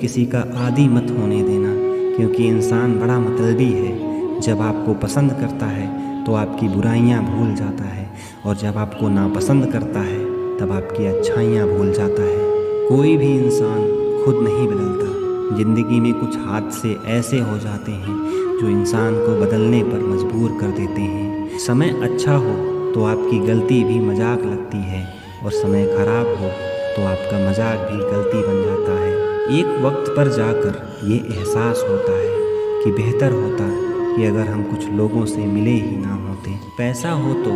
किसी का आदी मत होने देना, क्योंकि इंसान बड़ा मतलबी है। जब आपको पसंद करता है तो आपकी बुराइयां भूल जाता है, और जब आपको नापसंद करता है तब आपकी अच्छाइयां भूल जाता है। कोई भी इंसान खुद नहीं बदलता। ज़िंदगी में कुछ हादसे ऐसे हो जाते हैं जो इंसान को बदलने पर मजबूर कर देते हैं। समय अच्छा हो तो आपकी गलती भी मजाक लगती है, और समय खराब हो तो आपका मजाक भी गलती बन जाता है। एक वक्त पर जाकर ये एहसास होता है कि बेहतर होता कि अगर हम कुछ लोगों से मिले ही ना होते। पैसा हो तो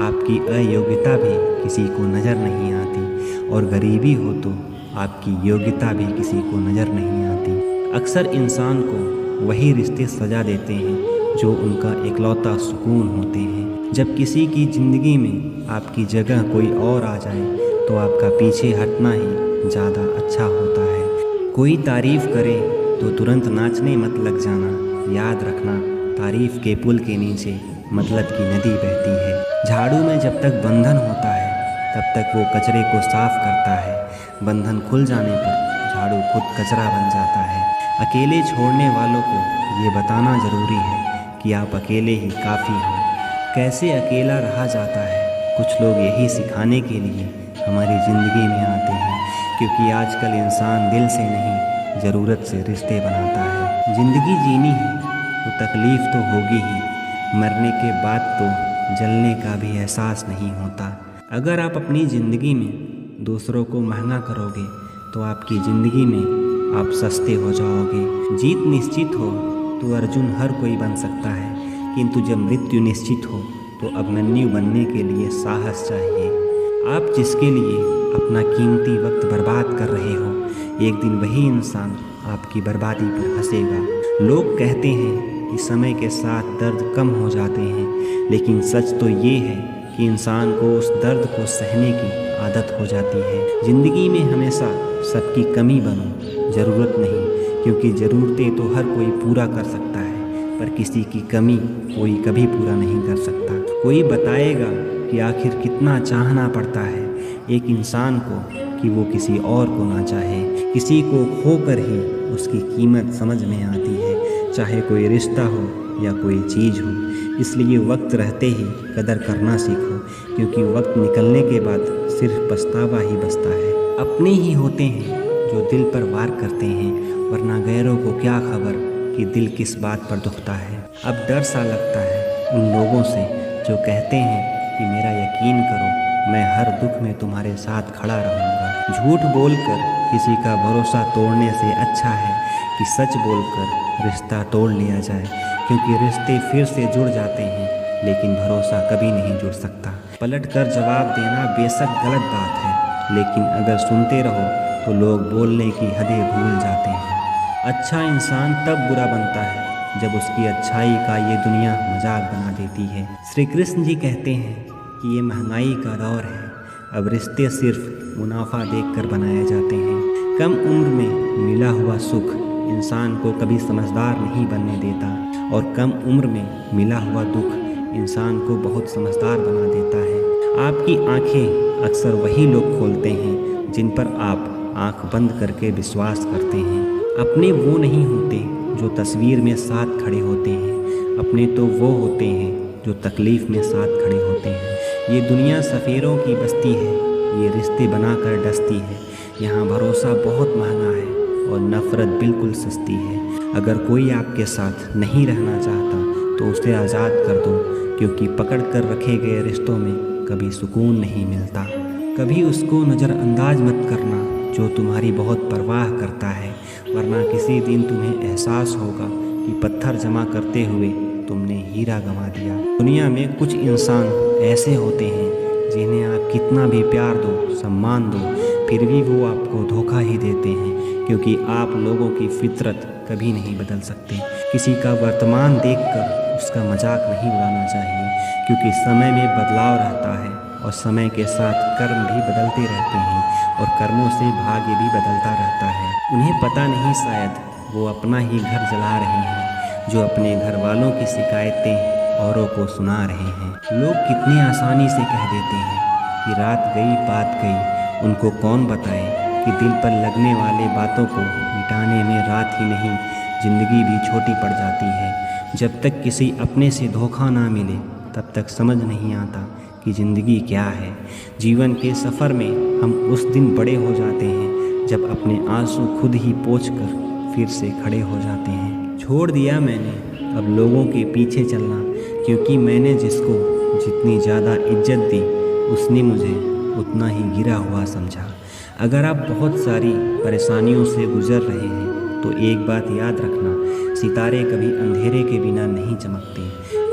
आपकी अयोग्यता भी किसी को नज़र नहीं आती, और गरीबी हो तो आपकी योग्यता भी किसी को नज़र नहीं आती। अक्सर इंसान को वही रिश्ते सजा देते हैं जो उनका इकलौता सुकून होते हैं। जब किसी की ज़िंदगी में आपकी जगह कोई और आ जाए तो आपका पीछे हटना ही ज़्यादा अच्छा होता है। कोई तारीफ़ करे तो तुरंत नाचने मत लग जाना। याद रखना, तारीफ़ के पुल के नीचे मतलब की नदी बहती है। झाड़ू में जब तक बंधन होता है तब तक वो कचरे को साफ करता है। बंधन खुल जाने पर झाड़ू खुद कचरा बन जाता है। अकेले छोड़ने वालों को ये बताना ज़रूरी है कि आप अकेले ही काफ़ी हो। कैसे अकेला रहा जाता है, कुछ लोग यही सिखाने के लिए हमारी ज़िंदगी में आते हैं, क्योंकि आजकल इंसान दिल से नहीं ज़रूरत से रिश्ते बनाता है। ज़िंदगी जीनी है तो तकलीफ़ तो होगी ही, मरने के बाद तो जलने का भी एहसास नहीं होता। अगर आप अपनी ज़िंदगी में दूसरों को महंगा करोगे तो आपकी ज़िंदगी में आप सस्ते हो जाओगे। जीत निश्चित हो तो अर्जुन हर कोई बन सकता है, किंतु जब मृत्यु निश्चित हो तो अभिमन्यु बनने के लिए साहस चाहिए। आप जिसके लिए अपना कीमती वक्त बर्बाद कर रहे हो, एक दिन वही इंसान आपकी बर्बादी पर हंसेगा। लोग कहते हैं कि समय के साथ दर्द कम हो जाते हैं, लेकिन सच तो ये है कि इंसान को उस दर्द को सहने की आदत हो जाती है। ज़िंदगी में हमेशा सबकी कमी बनो, ज़रूरत नहीं, क्योंकि ज़रूरतें तो हर कोई पूरा कर सकता है, पर किसी की कमी कोई कभी पूरा नहीं कर सकता। कोई बताएगा कि आखिर कितना चाहना पड़ता है एक इंसान को कि वो किसी और को ना चाहे। किसी को खोकर ही उसकी कीमत समझ में आती है, चाहे कोई रिश्ता हो या कोई चीज़ हो। इसलिए वक्त रहते ही कदर करना सीखो, क्योंकि वक्त निकलने के बाद सिर्फ पछतावा ही बचता है। अपने ही होते हैं जो दिल पर वार करते हैं, वरना गैरों को क्या खबर कि दिल किस बात पर दुखता है। अब डर सा लगता है उन लोगों से जो कहते हैं कि मेरा यकीन करो, मैं हर दुख में तुम्हारे साथ खड़ा रहूँगा। झूठ बोलकर किसी का भरोसा तोड़ने से अच्छा है कि सच बोलकर रिश्ता तोड़ लिया जाए, क्योंकि रिश्ते फिर से जुड़ जाते हैं लेकिन भरोसा कभी नहीं जुड़ सकता। पलट कर जवाब देना बेशक गलत बात है, लेकिन अगर सुनते रहो तो लोग बोलने की हदें भूल जाते हैं। अच्छा इंसान तब बुरा बनता है जब उसकी अच्छाई का ये दुनिया मजाक बना देती है। श्री कृष्ण जी कहते हैं कि ये महंगाई का दौर है, अब रिश्ते सिर्फ मुनाफा देखकर बनाए जाते हैं। कम उम्र में मिला हुआ सुख इंसान को कभी समझदार नहीं बनने देता, और कम उम्र में मिला हुआ दुख इंसान को बहुत समझदार बना देता है। आपकी आंखें अक्सर वही लोग खोलते हैं जिन पर आप आंख बंद करके विश्वास करते हैं। अपने वो नहीं होते जो तस्वीर में साथ खड़े होते हैं, अपने तो वो होते हैं जो तकलीफ़ में साथ खड़े होते हैं। ये दुनिया सफ़ेरों की बस्ती है, ये रिश्ते बनाकर डसती है। यहाँ भरोसा बहुत महंगा है और नफ़रत बिल्कुल सस्ती है। अगर कोई आपके साथ नहीं रहना चाहता तो उसे आज़ाद कर दो, क्योंकि पकड़ कर रखे गए रिश्तों में कभी सुकून नहीं मिलता। कभी उसको नज़रअंदाज मत करना जो तुम्हारी बहुत परवाह करता है, वरना किसी दिन तुम्हें एहसास होगा कि पत्थर जमा करते हुए तुमने हीरा गंवा दिया। दुनिया में कुछ इंसान ऐसे होते हैं जिन्हें आप कितना भी प्यार दो, सम्मान दो, फिर भी वो आपको धोखा ही देते हैं, क्योंकि आप लोगों की फितरत कभी नहीं बदल सकते। किसी का वर्तमान देखकर उसका मजाक नहीं उड़ाना चाहिए, क्योंकि समय में बदलाव रहता है और समय के साथ कर्म भी बदलते रहते हैं और कर्मों से भाग्य भी बदलता रहता है। उन्हें पता नहीं शायद वो अपना ही घर जला रहे हैं, जो अपने घर वालों की शिकायतें औरों को सुना रहे हैं। लोग कितनी आसानी से कह देते हैं कि रात गई बात गई, उनको कौन बताए कि दिल पर लगने वाले बातों को मिटाने में रात ही नहीं ज़िंदगी भी छोटी पड़ जाती है। जब तक किसी अपने से धोखा ना मिले तब तक समझ नहीं आता कि ज़िंदगी क्या है। जीवन के सफ़र में हम उस दिन बड़े हो जाते हैं जब अपने आंसू खुद ही पोंछ कर फिर से खड़े हो जाते हैं। छोड़ दिया मैंने अब लोगों के पीछे चलना, क्योंकि मैंने जिसको जितनी ज़्यादा इज्जत दी उसने मुझे उतना ही गिरा हुआ समझा। अगर आप बहुत सारी परेशानियों से गुजर रहे हैं तो एक बात याद रखना, सितारे कभी अंधेरे के बिना नहीं चमकते।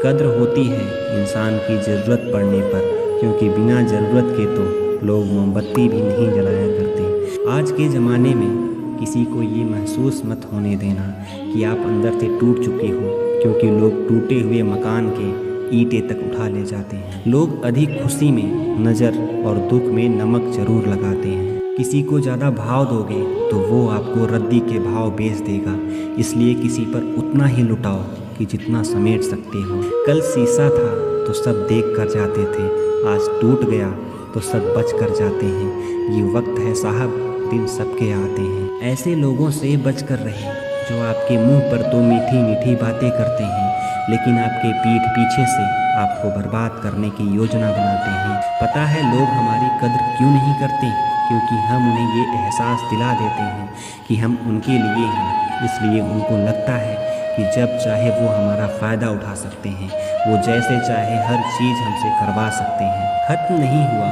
कद्र होती है इंसान की ज़रूरत पड़ने पर, क्योंकि बिना ज़रूरत के तो लोग मोमबत्ती भी नहीं जलाया करते। आज के ज़माने में किसी को ये महसूस मत होने देना कि आप अंदर से टूट चुके हो, क्योंकि लोग टूटे हुए मकान के ईंटें तक उठा ले जाते हैं। लोग अधिक खुशी में नज़र और दुख में नमक जरूर लगाते हैं। किसी को ज़्यादा भाव दोगे तो वो आपको रद्दी के भाव बेच देगा, इसलिए किसी पर उतना ही लुटाओ कि जितना समेट सकते हो। कल शीशा था तो सब देख कर जाते थे, आज टूट गया तो सब बच कर जाते हैं। ये वक्त है साहब, दिन सबके आते हैं। ऐसे लोगों से बच कर रहे जो आपके मुंह पर तो मीठी मीठी बातें करते हैं, लेकिन आपके पीठ पीछे से आपको बर्बाद करने की योजना बनाते हैं। पता है लोग हमारी कद्र क्यों नहीं करते? क्योंकि हम उन्हें ये एहसास दिला देते हैं कि हम उनके लिए हैं। इसलिए उनको लगता है कि जब चाहे वो हमारा फ़ायदा उठा सकते हैं, वो जैसे चाहे हर चीज़ हमसे करवा सकते हैं। खत्म नहीं हुआ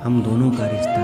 हम दोनों का रिश्ता,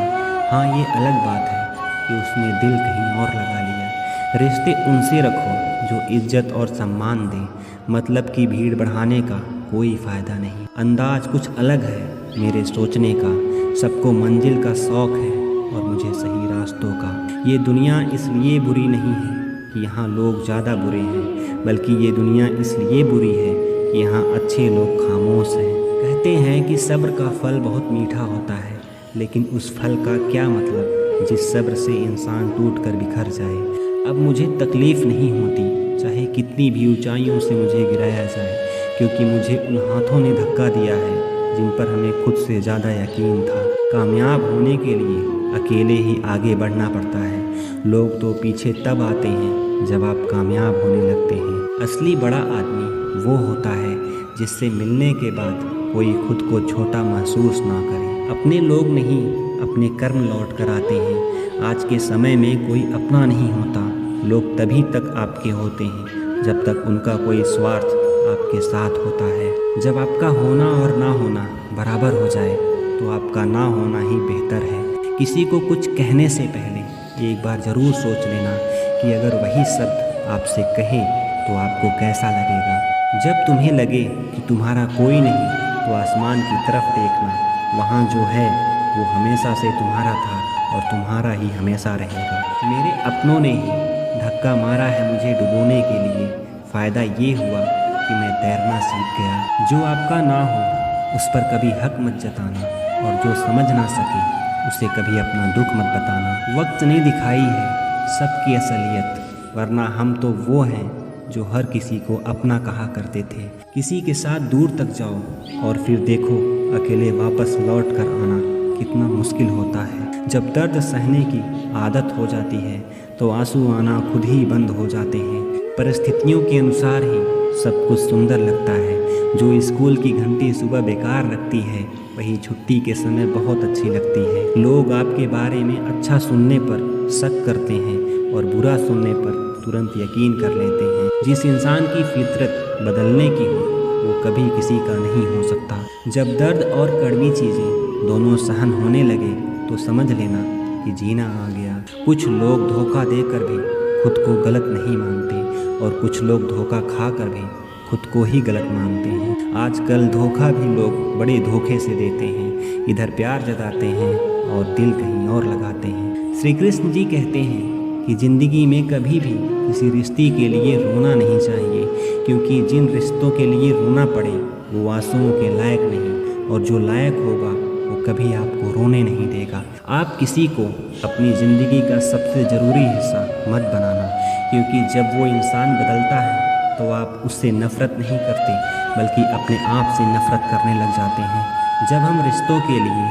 हाँ ये अलग बात है कि उसने दिल कहीं और लगा लिया। रिश्ते उनसे रखो जो इज्जत और सम्मान दें, मतलब की भीड़ बढ़ाने का कोई फ़ायदा नहीं। अंदाज कुछ अलग है मेरे सोचने का, सबको मंजिल का शौक़ है और मुझे सही रास्तों का। ये दुनिया इसलिए बुरी नहीं है कि यहाँ लोग ज़्यादा बुरे हैं, बल्कि ये दुनिया इसलिए बुरी है कि यहाँ अच्छे लोग खामोश हैं। कहते हैं कि सब्र का फल बहुत मीठा होता है, लेकिन उस फल का क्या मतलब जिस सब्र से इंसान टूट कर बिखर जाए। अब मुझे तकलीफ़ नहीं होती चाहे कितनी भी ऊंचाइयों से मुझे गिराया जाए, क्योंकि मुझे उन हाथों ने धक्का दिया है जिन पर हमें खुद से ज़्यादा यकीन था। कामयाब होने के लिए अकेले ही आगे बढ़ना पड़ता है। लोग तो पीछे तब आते हैं जब आप कामयाब होने लगते हैं। असली बड़ा आदमी वो होता है जिससे मिलने के बाद कोई खुद को छोटा महसूस ना करे। अपने लोग नहीं अपने कर्म लौट कर आते हैं। आज के समय में कोई अपना नहीं होता, लोग तभी तक आपके होते हैं जब तक उनका कोई स्वार्थ आपके साथ होता है। जब आपका होना और ना होना बराबर हो जाए तो आपका ना होना ही बेहतर है। किसी को कुछ कहने से पहले एक बार ज़रूर सोच लेना कि अगर वही शब्द आपसे कहे तो आपको कैसा लगेगा। जब तुम्हें लगे कि तुम्हारा कोई नहीं तो आसमान की तरफ देखना, वहाँ जो है वो हमेशा से तुम्हारा था और तुम्हारा ही हमेशा रहेगा। मेरे अपनों ने ही धक्का मारा है मुझे डुबोने के लिए। फ़ायदा ये हुआ कि मैं तैरना सीख गया। जो आपका ना हो उस पर कभी हक मत जताना, और जो समझ ना सके उसे कभी अपना दुख मत बताना। वक्त ने दिखाई है सबकी असलियत, वरना हम तो वो हैं जो हर किसी को अपना कहा करते थे। किसी के साथ दूर तक जाओ और फिर देखो अकेले वापस लौट कर आना कितना मुश्किल होता है। जब दर्द सहने की आदत हो जाती है तो आंसू आना खुद ही बंद हो जाते हैं। परिस्थितियों के अनुसार ही सब कुछ सुंदर लगता है। जो स्कूल की घंटी सुबह बेकार लगती है वही छुट्टी के समय बहुत अच्छी लगती है। लोग आपके बारे में अच्छा सुनने पर शक करते हैं और बुरा सुनने पर तुरंत यकीन कर लेते हैं। जिस इंसान की फितरत बदलने की हो वो कभी किसी का नहीं हो सकता। जब दर्द और कड़वी चीज़ें दोनों सहन होने लगे तो समझ लेना कि जीना आ गया। कुछ लोग धोखा देकर भी खुद को गलत नहीं मानते और कुछ लोग धोखा खा कर भी खुद को ही गलत मानते हैं। आजकल धोखा भी लोग बड़े धोखे से देते हैं। इधर प्यार जताते हैं और दिल कहीं और लगाते हैं। श्री कृष्ण जी कहते हैं कि ज़िंदगी में कभी भी किसी रिश्ते के लिए रोना नहीं चाहिए, क्योंकि जिन रिश्तों के लिए रोना पड़े वो आंसुओं के लायक नहीं, और जो लायक होगा वो कभी आपको रोने नहीं देगा। आप किसी को अपनी ज़िंदगी का सबसे ज़रूरी हिस्सा मत बनाना, क्योंकि जब वो इंसान बदलता है तो आप उससे नफ़रत नहीं करते बल्कि अपने आप से नफ़रत करने लग जाते हैं। जब हम रिश्तों के लिए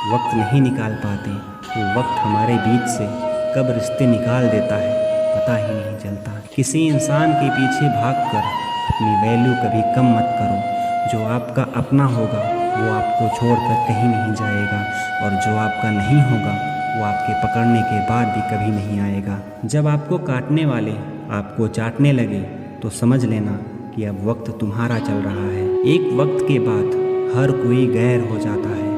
वक्त नहीं निकाल पाते तो वक्त हमारे बीच से कब रिश्ते निकाल देता है पता ही नहीं चलता। किसी इंसान के पीछे भागकर अपनी वैल्यू कभी कम मत करो। जो आपका अपना होगा वो आपको छोड़कर कहीं नहीं जाएगा, और जो आपका नहीं होगा वो आपके पकड़ने के बाद भी कभी नहीं आएगा। जब आपको काटने वाले आपको चाटने लगे तो समझ लेना कि अब वक्त तुम्हारा चल रहा है। एक वक्त के बाद हर कोई गैर हो जाता है।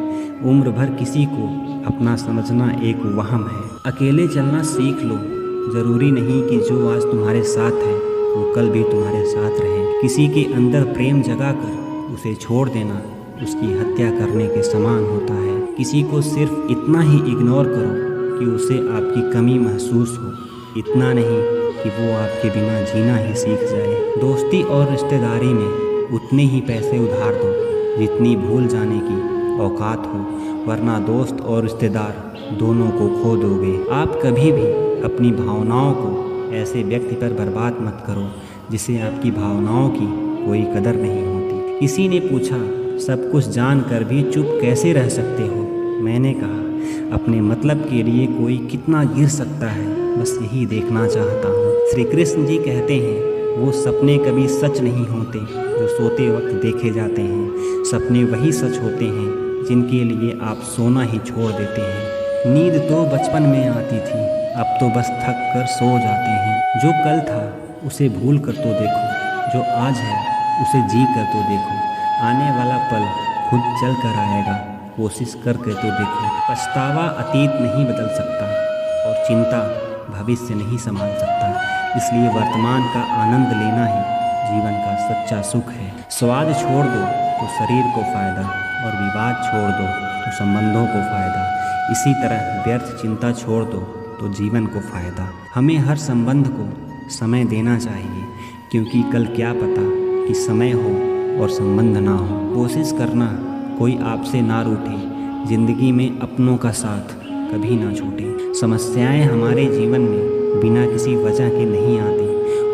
उम्र भर किसी को अपना समझना एक वहम है। अकेले चलना सीख लो। ज़रूरी नहीं कि जो आज तुम्हारे साथ है वो कल भी तुम्हारे साथ रहे। किसी के अंदर प्रेम जगाकर उसे छोड़ देना उसकी हत्या करने के समान होता है। किसी को सिर्फ इतना ही इग्नोर करो कि उसे आपकी कमी महसूस हो, इतना नहीं कि वो आपके बिना जीना ही सीख जाए। दोस्ती और रिश्तेदारी में उतने ही पैसे उधार दो जितनी भूल जाने की औकात हो, वरना दोस्त और रिश्तेदार दोनों को खो दोगे। आप कभी भी अपनी भावनाओं को ऐसे व्यक्ति पर बर्बाद मत करो जिसे आपकी भावनाओं की कोई कदर नहीं होती। किसी ने पूछा, सब कुछ जानकर भी चुप कैसे रह सकते हो? मैंने कहा, अपने मतलब के लिए कोई कितना गिर सकता है, बस यही देखना चाहता हूँ। श्री कृष्ण जी कहते हैं, वो सपने कभी सच नहीं होते जो सोते वक्त देखे जाते हैं। सपने वही सच होते हैं जिनके लिए आप सोना ही छोड़ देते हैं। नींद तो बचपन में आती थी, अब तो बस थक कर सो जाते हैं। जो कल था उसे भूल कर तो देखो, जो आज है उसे जी कर तो देखो। आने वाला पल खुद चल कर आएगा, कोशिश करके तो देखो। पछतावा अतीत नहीं बदल सकता और चिंता भविष्य नहीं संभाल सकता। इसलिए वर्तमान का आनंद लेना ही जीवन का सच्चा सुख है। स्वाद छोड़ दो तो शरीर को फ़ायदा, और विवाद छोड़ दो तो संबंधों को फ़ायदा। इसी तरह व्यर्थ चिंता छोड़ दो तो जीवन को फ़ायदा। हमें हर संबंध को समय देना चाहिए, क्योंकि कल क्या पता कि समय हो और संबंध ना हो। कोशिश करना कोई आपसे ना रूठे, जिंदगी में अपनों का साथ कभी ना छूटे। समस्याएं हमारे जीवन में बिना किसी वजह के नहीं आती,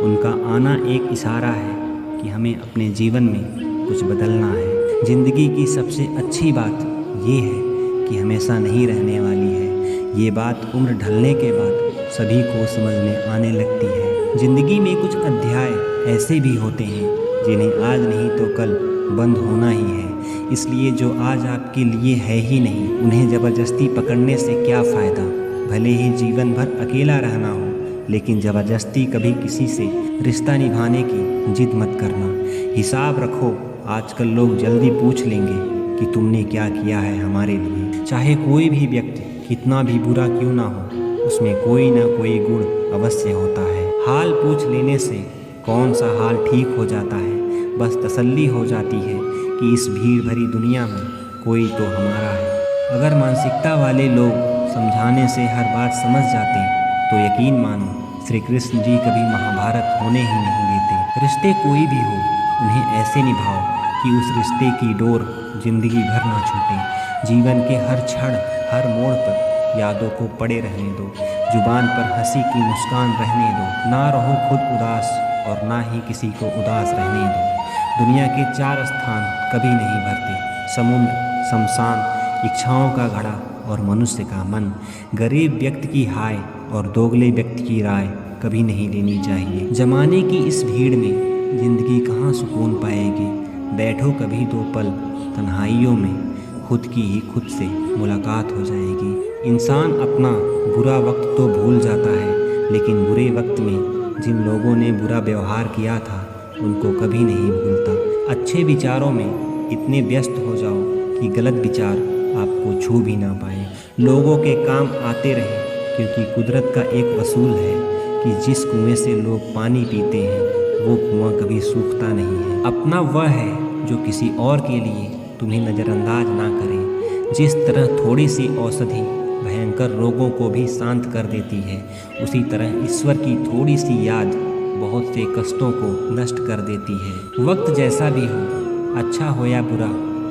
उनका आना एक इशारा है कि हमें अपने जीवन में कुछ बदलना है। ज़िंदगी की सबसे अच्छी बात ये है कि हमेशा नहीं रहने वाली है। ये बात उम्र ढलने के बाद सभी को समझ में आने लगती है। ज़िंदगी में कुछ अध्याय ऐसे भी होते हैं जिन्हें आज नहीं तो कल बंद होना ही है। इसलिए जो आज आपके लिए है ही नहीं, उन्हें ज़बरदस्ती पकड़ने से क्या फ़ायदा। भले ही जीवन भर अकेला रहना हो, लेकिन ज़बरदस्ती कभी किसी से रिश्ता निभाने की जिद मत करना। हिसाब रखो, आजकल लोग जल्दी पूछ लेंगे कि तुमने क्या किया है हमारे लिए। चाहे कोई भी व्यक्ति कितना भी बुरा क्यों ना हो, उसमें कोई ना कोई गुण अवश्य होता है। हाल पूछ लेने से कौन सा हाल ठीक हो जाता है, बस तसल्ली हो जाती है कि इस भीड़ भरी दुनिया में कोई तो हमारा है। अगर मानसिकता वाले लोग समझाने से हर बात समझ जाते तो यकीन मानो श्री कृष्ण जी कभी महाभारत होने ही नहीं देते। रिश्ते कोई भी हो, उन्हें ऐसे निभाओ कि उस रिश्ते की डोर जिंदगी भर ना छूटे। जीवन के हर क्षण, हर मोड़ पर यादों को पड़े रहने दो। जुबान पर हंसी की मुस्कान रहने दो। ना रहो खुद उदास और ना ही किसी को उदास रहने दो। दुनिया के 4 स्थान कभी नहीं भरते, समुद्र, शमशान, इच्छाओं का घड़ा और मनुष्य का मन। गरीब व्यक्ति की हाय और दोगले व्यक्ति की राय कभी नहीं लेनी चाहिए। जमाने की इस भीड़ में जिंदगी कहाँ सुकून पाएगी। बैठो कभी 2 पल तन्हाइयों में, खुद की ही खुद से मुलाकात हो जाएगी। इंसान अपना बुरा वक्त तो भूल जाता है, लेकिन बुरे वक्त में जिन लोगों ने बुरा व्यवहार किया था उनको कभी नहीं भूलता। अच्छे विचारों में इतने व्यस्त हो जाओ कि गलत विचार आपको छू भी ना पाए। लोगों के काम आते रहे, क्योंकि कुदरत का एक असूल है कि जिस कुएं से लोग पानी पीते हैं वो कुआं कभी सूखता नहीं है। अपना वह है जो किसी और के लिए तुम्हें नज़रअंदाज ना करे। जिस तरह थोड़ी सी औषधि भयंकर रोगों को भी शांत कर देती है, उसी तरह ईश्वर की थोड़ी सी याद बहुत से कष्टों को नष्ट कर देती है। वक्त जैसा भी हो, अच्छा हो या बुरा,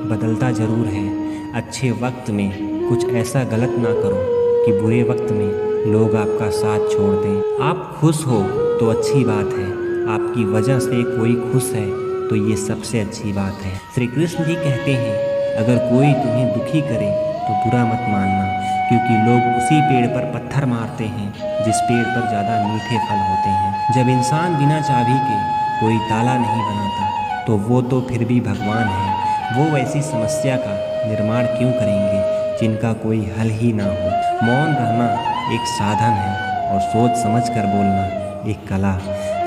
बदलता ज़रूर है। अच्छे वक्त में कुछ ऐसा गलत ना करो कि बुरे वक्त में लोग आपका साथ छोड़ दें। आप खुश हो तो अच्छी बात है, आपकी वजह से कोई खुश है तो ये सबसे अच्छी बात है। श्री कृष्ण जी कहते हैं, अगर कोई तुम्हें दुखी करे तो बुरा मत मानना, क्योंकि लोग उसी पेड़ पर पत्थर मारते हैं जिस पेड़ पर ज़्यादा मीठे फल होते हैं। जब इंसान बिना चाबी के कोई ताला नहीं बनाता तो वो तो फिर भी भगवान है। वो ऐसी समस्या का निर्माण क्यों करेंगे जिनका कोई हल ही ना हो। मौन रहना एक साधन है और सोच समझ कर बोलना एक कला।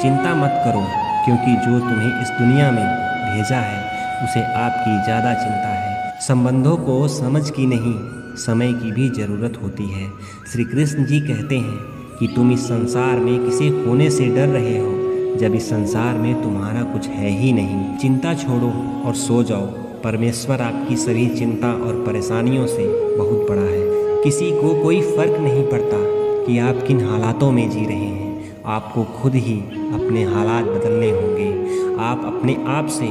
चिंता मत करो, क्योंकि जो तुम्हें इस दुनिया में भेजा है उसे आपकी ज़्यादा चिंता है। संबंधों को समझ की नहीं, समय की भी ज़रूरत होती है। श्री कृष्ण जी कहते हैं कि तुम इस संसार में किसी खोने से डर रहे हो जब इस संसार में तुम्हारा कुछ है ही नहीं। चिंता छोड़ो और सो जाओ। परमेश्वर आपकी सभी चिंता और परेशानियों से बहुत बड़ा है। किसी को कोई फर्क नहीं पड़ता कि आप किन हालातों में जी रहे हैं। आपको खुद ही अपने हालात बदलने होंगे। आप अपने आप से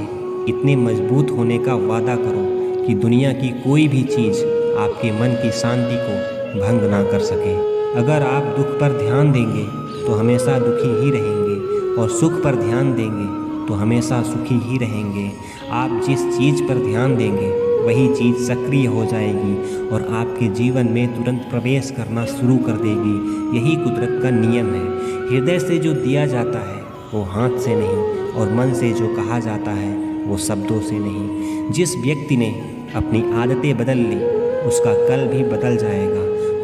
इतने मजबूत होने का वादा करो कि दुनिया की कोई भी चीज़ आपके मन की शांति को भंग ना कर सके। अगर आप दुख पर ध्यान देंगे तो हमेशा दुखी ही रहेंगे, और सुख पर ध्यान देंगे तो हमेशा सुखी ही रहेंगे। आप जिस चीज़ पर ध्यान देंगे वही चीज़ सक्रिय हो जाएगी और आपके जीवन में तुरंत प्रवेश करना शुरू कर देगी। यही कुदरत का नियम है। हृदय से जो दिया जाता है वो हाथ से नहीं, और मन से जो कहा जाता है वो शब्दों से नहीं। जिस व्यक्ति ने अपनी आदतें बदल ली उसका कल भी बदल जाएगा,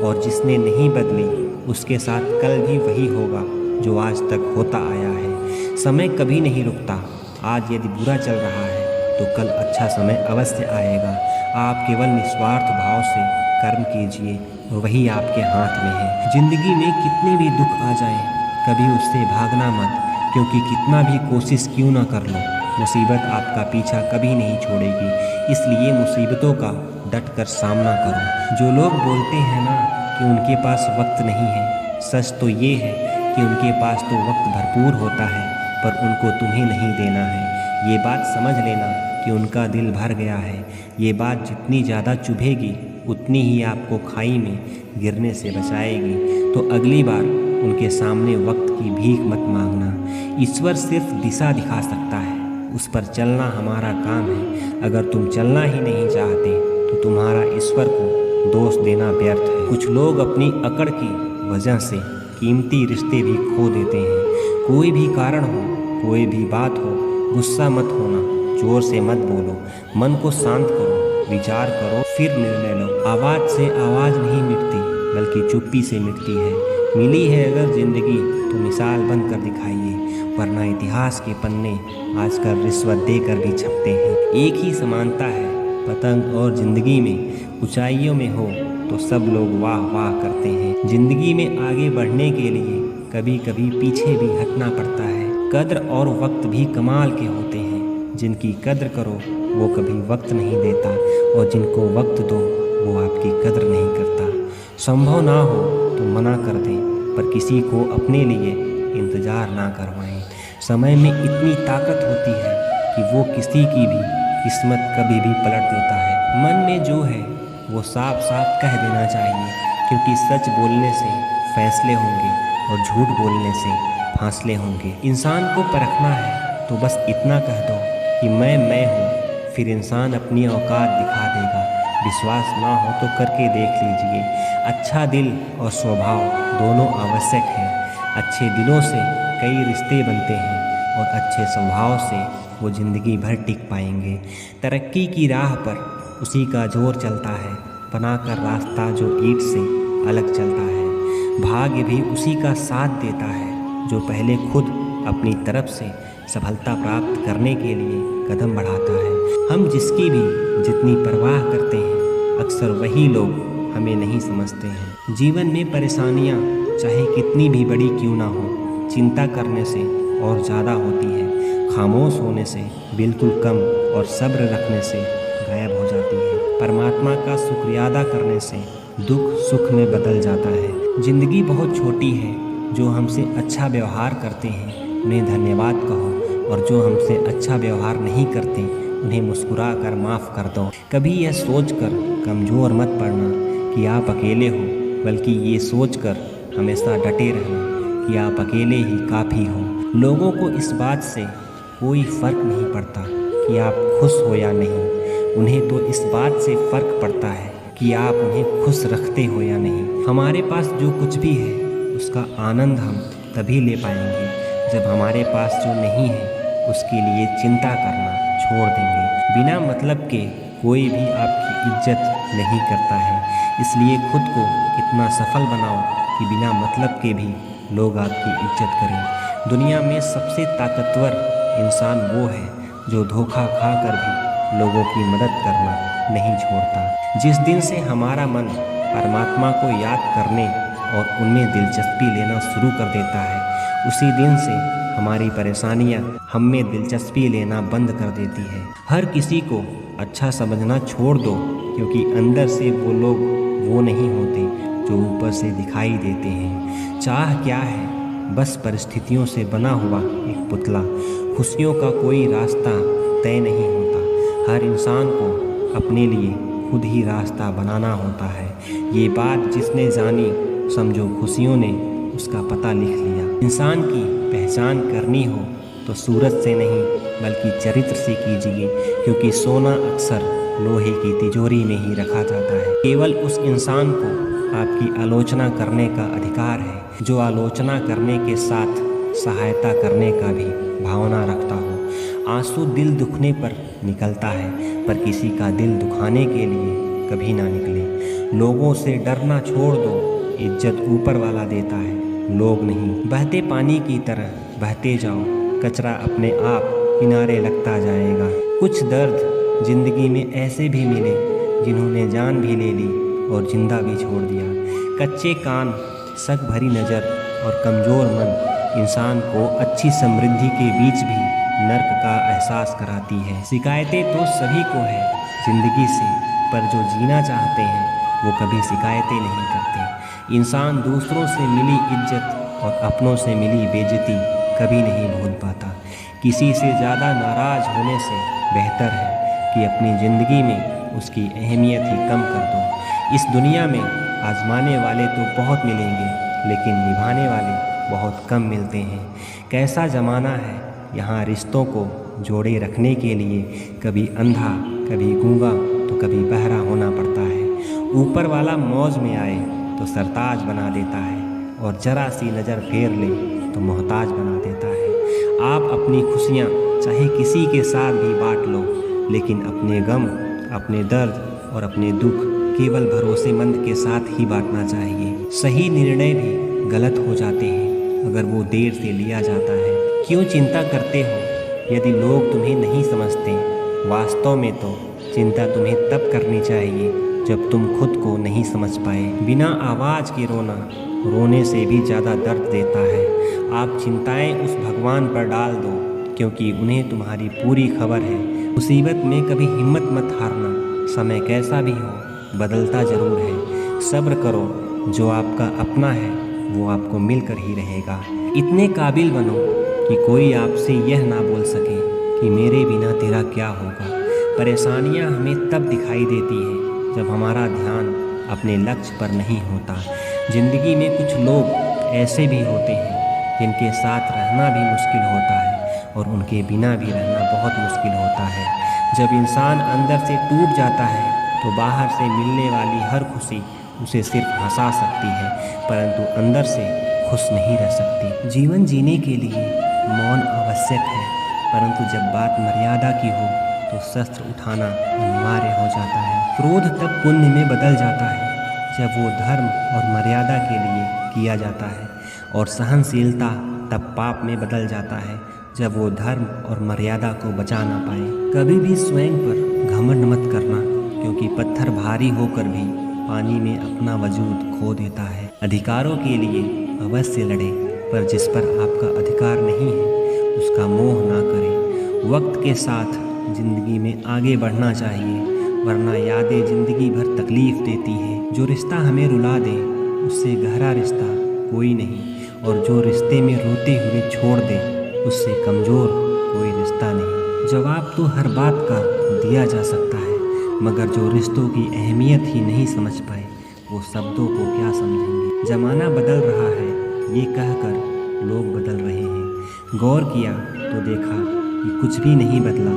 और जिसने नहीं बदली उसके साथ कल भी वही होगा जो आज तक होता आया है। समय कभी नहीं रुकता। आज यदि बुरा चल रहा है तो कल अच्छा समय अवश्य आएगा। आप केवल निस्वार्थ भाव से कर्म कीजिए और वही आपके हाथ में है। जिंदगी में कितने भी दुख आ जाएं, कभी उससे भागना मत, क्योंकि कितना भी कोशिश क्यों ना कर लो, मुसीबत आपका पीछा कभी नहीं छोड़ेगी। इसलिए मुसीबतों का डट कर सामना करो। जो लोग बोलते हैं ना कि उनके पास वक्त नहीं है, सच तो ये है कि उनके पास तो वक्त भरपूर होता है, पर उनको तुम्हें नहीं देना है। ये बात समझ लेना कि उनका दिल भर गया है। ये बात जितनी ज़्यादा चुभेगी उतनी ही आपको खाई में गिरने से बचाएगी। तो अगली बार उनके सामने वक्त की भीख मत मांगना। ईश्वर सिर्फ दिशा दिखा सकता है, उस पर चलना हमारा काम है। अगर तुम चलना ही नहीं चाहते तो तुम्हारा ईश्वर को दोष देना व्यर्थ है। कुछ लोग अपनी अकड़ की वजह से कीमती रिश्ते भी खो देते हैं। कोई भी कारण हो, कोई भी बात हो, गुस्सा मत होना, जोर से मत बोलो, मन को शांत करो, विचार करो, फिर निर्णय लो। आवाज़ से आवाज़ नहीं मिटती, बल्कि चुप्पी से मिटती है। मिली है अगर जिंदगी तो मिसाल बनकर दिखाइए, वरना इतिहास के पन्ने आजकल रिश्वत देकर भी छपते हैं। एक ही समानता है पतंग और जिंदगी में। ऊंचाइयों में हो तो सब लोग वाह वाह करते हैं। जिंदगी में आगे बढ़ने के लिए कभी कभी पीछे भी हटना पड़ता है। कद्र और वक्त भी कमाल के होते हैं। जिनकी कद्र करो वो कभी वक्त नहीं देता, और जिनको वक्त दो वो आपकी कद्र नहीं करता। संभव ना हो तो मना कर दें, पर किसी को अपने लिए इंतज़ार ना करवाएं। समय में इतनी ताकत होती है कि वो किसी की भी किस्मत कभी भी पलट देता है। मन में जो है वो साफ साफ कह देना चाहिए, क्योंकि सच बोलने से फैसले होंगे और झूठ बोलने से फासले होंगे। इंसान को परखना है तो बस इतना कह दो कि मैं हूँ, फिर इंसान अपनी औकात दिखा देगा। विश्वास ना हो तो करके देख लीजिए। अच्छा दिल और स्वभाव दोनों आवश्यक हैं। अच्छे दिलों से कई रिश्ते बनते हैं, और अच्छे स्वभाव से वो ज़िंदगी भर टिक पाएंगे। तरक्की की राह पर उसी का जोर चलता है, बनाकर रास्ता जो ईंट से अलग चलता है। भाग्य भी उसी का साथ देता है जो पहले खुद अपनी तरफ से सफलता प्राप्त करने के लिए कदम बढ़ाता है। हम जिसकी भी जितनी परवाह करते हैं, अक्सर वही लोग हमें नहीं समझते हैं। जीवन में परेशानियां चाहे कितनी भी बड़ी क्यों ना हो, चिंता करने से और ज़्यादा होती है। खामोश होने से बिल्कुल कम, और सब्र रखने से गायब हो जाती है। परमात्मा का शुक्रिया अदा करने से दुख सुख में बदल जाता है। जिंदगी बहुत छोटी है। जो हमसे अच्छा व्यवहार करते हैं उन्हें धन्यवाद कहो, और जो हमसे अच्छा व्यवहार नहीं करते उन्हें मुस्कुरा कर माफ़ कर दो। कभी यह सोचकर कमज़ोर मत पड़ना कि आप अकेले हो, बल्कि ये सोचकर हमेशा डटे रहना कि आप अकेले ही काफ़ी हो। लोगों को इस बात से कोई फ़र्क नहीं पड़ता कि आप खुश हो या नहीं, उन्हें तो इस बात से फ़र्क पड़ता है कि आप उन्हें खुश रखते हो या नहीं। हमारे पास जो कुछ भी है उसका आनंद हम तभी ले पाएंगे जब हमारे पास जो नहीं है उसके लिए चिंता करना छोड़ देंगे। बिना मतलब के कोई भी आपकी इज्जत नहीं करता है, इसलिए खुद को इतना सफल बनाओ कि बिना मतलब के भी लोग आपकी इज्जत करें। दुनिया में सबसे ताकतवर इंसान वो है जो धोखा खाकर भी लोगों की मदद करना नहीं छोड़ता। जिस दिन से हमारा मन परमात्मा को याद करने और उनमें दिलचस्पी लेना शुरू कर देता है, उसी दिन से हमारी परेशानियां हम में दिलचस्पी लेना बंद कर देती है। हर किसी को अच्छा समझना छोड़ दो, क्योंकि अंदर से वो लोग वो नहीं होते जो ऊपर से दिखाई देते हैं। चाह क्या है? बस परिस्थितियों से बना हुआ एक पुतला। खुशियों का कोई रास्ता तय नहीं होता, हर इंसान को अपने लिए खुद ही रास्ता बनाना होता है। ये बात जिसने जानी, समझो खुशियों ने उसका पता लिख लिया। इंसान की पहचान करनी हो तो सूरत से नहीं बल्कि चरित्र से कीजिए, क्योंकि सोना अक्सर लोहे की तिजोरी में ही रखा जाता है। केवल उस इंसान को आपकी आलोचना करने का अधिकार है जो आलोचना करने के साथ सहायता करने का भी भावना रखता हो। आंसू दिल दुखने पर निकलता है, पर किसी का दिल दुखाने के लिए कभी ना निकले। लोगों से डरना छोड़ दो, इज्जत ऊपर वाला देता है, लोग नहीं। बहते पानी की तरह बहते जाओ, कचरा अपने आप किनारे लगता जाएगा। कुछ दर्द जिंदगी में ऐसे भी मिले जिन्होंने जान भी ले ली और जिंदा भी छोड़ दिया। कच्चे कान, शक भरी नज़र और कमज़ोर मन इंसान को अच्छी समृद्धि के बीच भी नर्क का एहसास कराती है। शिकायतें तो सभी को है ज़िंदगी से, पर जो जीना चाहते हैं वो कभी शिकायतें नहीं करते। इंसान दूसरों से मिली इज्जत और अपनों से मिली बेइज्जती कभी नहीं भूल पाता। किसी से ज़्यादा नाराज़ होने से बेहतर है कि अपनी ज़िंदगी में उसकी अहमियत ही कम कर दो। इस दुनिया में आजमाने वाले तो बहुत मिलेंगे, लेकिन निभाने वाले बहुत कम मिलते हैं। कैसा ज़माना है, यहाँ रिश्तों को जोड़े रखने के लिए कभी अंधा, कभी गूंगा तो कभी बहरा होना पड़ता है। ऊपर वाला मौज में आए तो सरताज बना देता है, और जरा सी नज़र फेर ले तो मोहताज बना देता है। आप अपनी खुशियाँ चाहे किसी के साथ भी बांट लो, लेकिन अपने गम, अपने दर्द और अपने दुख केवल भरोसेमंद के साथ ही बांटना चाहिए। सही निर्णय भी गलत हो जाते हैं अगर वो देर से लिया जाता है। क्यों चिंता करते हो यदि लोग तुम्हें नहीं समझते? वास्तव में तो चिंता तुम्हें तब करनी चाहिए जब तुम खुद को नहीं समझ पाए। बिना आवाज़ के रोना रोने से भी ज़्यादा दर्द देता है। आप चिंताएं उस भगवान पर डाल दो, क्योंकि उन्हें तुम्हारी पूरी खबर है। मुसीबत में कभी हिम्मत मत हारना, समय कैसा भी हो बदलता ज़रूर है। सब्र करो, जो आपका अपना है वो आपको मिलकर ही रहेगा। इतने काबिल बनो कि कोई आपसे यह ना बोल सके कि मेरे बिना तेरा क्या होगा। परेशानियां हमें तब दिखाई देती हैं जब हमारा ध्यान अपने लक्ष्य पर नहीं होता। ज़िंदगी में कुछ लोग ऐसे भी होते हैं जिनके साथ रहना भी मुश्किल होता है और उनके बिना भी रहना बहुत मुश्किल होता है। जब इंसान अंदर से टूट जाता है तो बाहर से मिलने वाली हर खुशी उसे सिर्फ हंसा सकती है, परंतु अंदर से खुश नहीं रह सकती। जीवन जीने के लिए मौन आवश्यक है, परंतु जब बात मर्यादा की हो तो शस्त्र उठाना अनिवार्य हो जाता है। क्रोध तब पुण्य में बदल जाता है जब वो धर्म और मर्यादा के लिए किया जाता है, और सहनशीलता तब पाप में बदल जाता है जब वो धर्म और मर्यादा को बचा ना पाए। कभी भी स्वयं पर घमंड मत करना, क्योंकि पत्थर भारी होकर भी पानी में अपना वजूद खो देता है। अधिकारों के लिए अवश्य लड़े, पर जिस पर आपका अधिकार नहीं है उसका मोह ना करें। वक्त के साथ ज़िंदगी में आगे बढ़ना चाहिए, वरना यादें ज़िंदगी भर तकलीफ़ देती है। जो रिश्ता हमें रुला दे उससे गहरा रिश्ता कोई नहीं, और जो रिश्ते में रोते हुए छोड़ दे उससे कमज़ोर कोई रिश्ता नहीं। जवाब तो हर बात का दिया जा सकता है, मगर जो रिश्तों की अहमियत ही नहीं समझ पाए वो शब्दों को क्या समझेंगे। ज़माना बदल रहा है ये कहकर लोग बदल रहे हैं। गौर किया तो देखा कि कुछ भी नहीं बदला,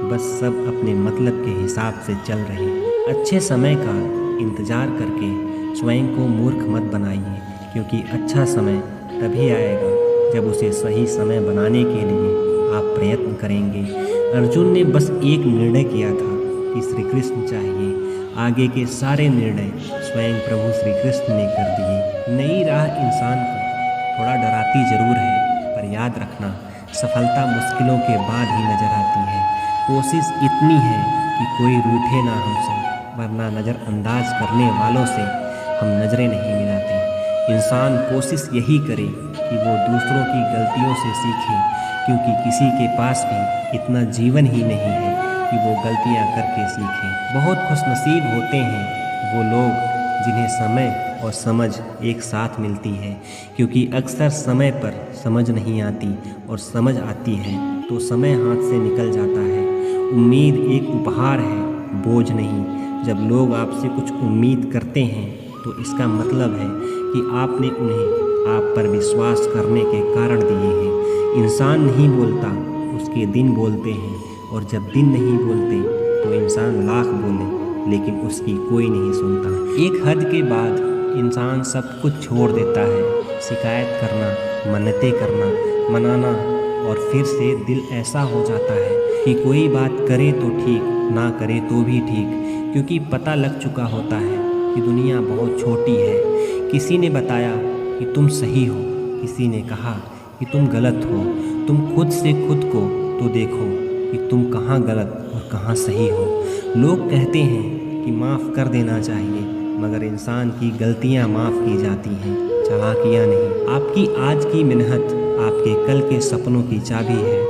बस सब अपने मतलब के हिसाब से चल रहे हैं। अच्छे समय का इंतज़ार करके स्वयं को मूर्ख मत बनाइए, क्योंकि अच्छा समय तभी आएगा जब उसे सही समय बनाने के लिए आप प्रयत्न करेंगे। अर्जुन ने बस एक निर्णय किया था कि श्री कृष्ण चाहिए। आगे के सारे निर्णय स्वयं प्रभु श्री कृष्ण ने कर दिए। नई राह इंसान को थोड़ा डराती जरूर है, पर याद रखना सफलता मुश्किलों के बाद ही नजर आती है। कोशिश इतनी है कि कोई रूठे ना हमसे, वरना नज़रअंदाज करने वालों से हम नज़रें नहीं मिलाते। इंसान कोशिश यही करे कि वो दूसरों की गलतियों से सीखे, क्योंकि किसी के पास भी इतना जीवन ही नहीं है कि वो गलतियाँ करके सीखे। बहुत खुशनसीब होते हैं वो लोग जिन्हें समय और समझ एक साथ मिलती है, क्योंकि अक्सर समय पर समझ नहीं आती और समझ आती है तो समय हाथ से निकल जाता है। उम्मीद एक उपहार है, बोझ नहीं। जब लोग आपसे कुछ उम्मीद करते हैं तो इसका मतलब है कि आपने उन्हें आप पर विश्वास करने के कारण दिए हैं। इंसान नहीं बोलता, उसके दिन बोलते हैं, और जब दिन नहीं बोलते तो इंसान लाख बोले लेकिन उसकी कोई नहीं सुनता। एक हद के बाद इंसान सब कुछ छोड़ देता है। शिकायत करना, मन्नतें करना, मनाना, और फिर से दिल ऐसा हो जाता है कि कोई बात करे तो ठीक, ना करे तो भी ठीक, क्योंकि पता लग चुका होता है कि दुनिया बहुत छोटी है। किसी ने बताया कि तुम सही हो, किसी ने कहा कि तुम गलत हो। तुम खुद से खुद को तो देखो कि तुम कहाँ गलत और कहाँ सही हो। लोग कहते हैं कि माफ़ कर देना चाहिए, मगर इंसान की गलतियाँ माफ़ की जाती हैं, चालाकियाँ नहीं। आपकी आज की मेहनत आपके कल के सपनों की चाबी है।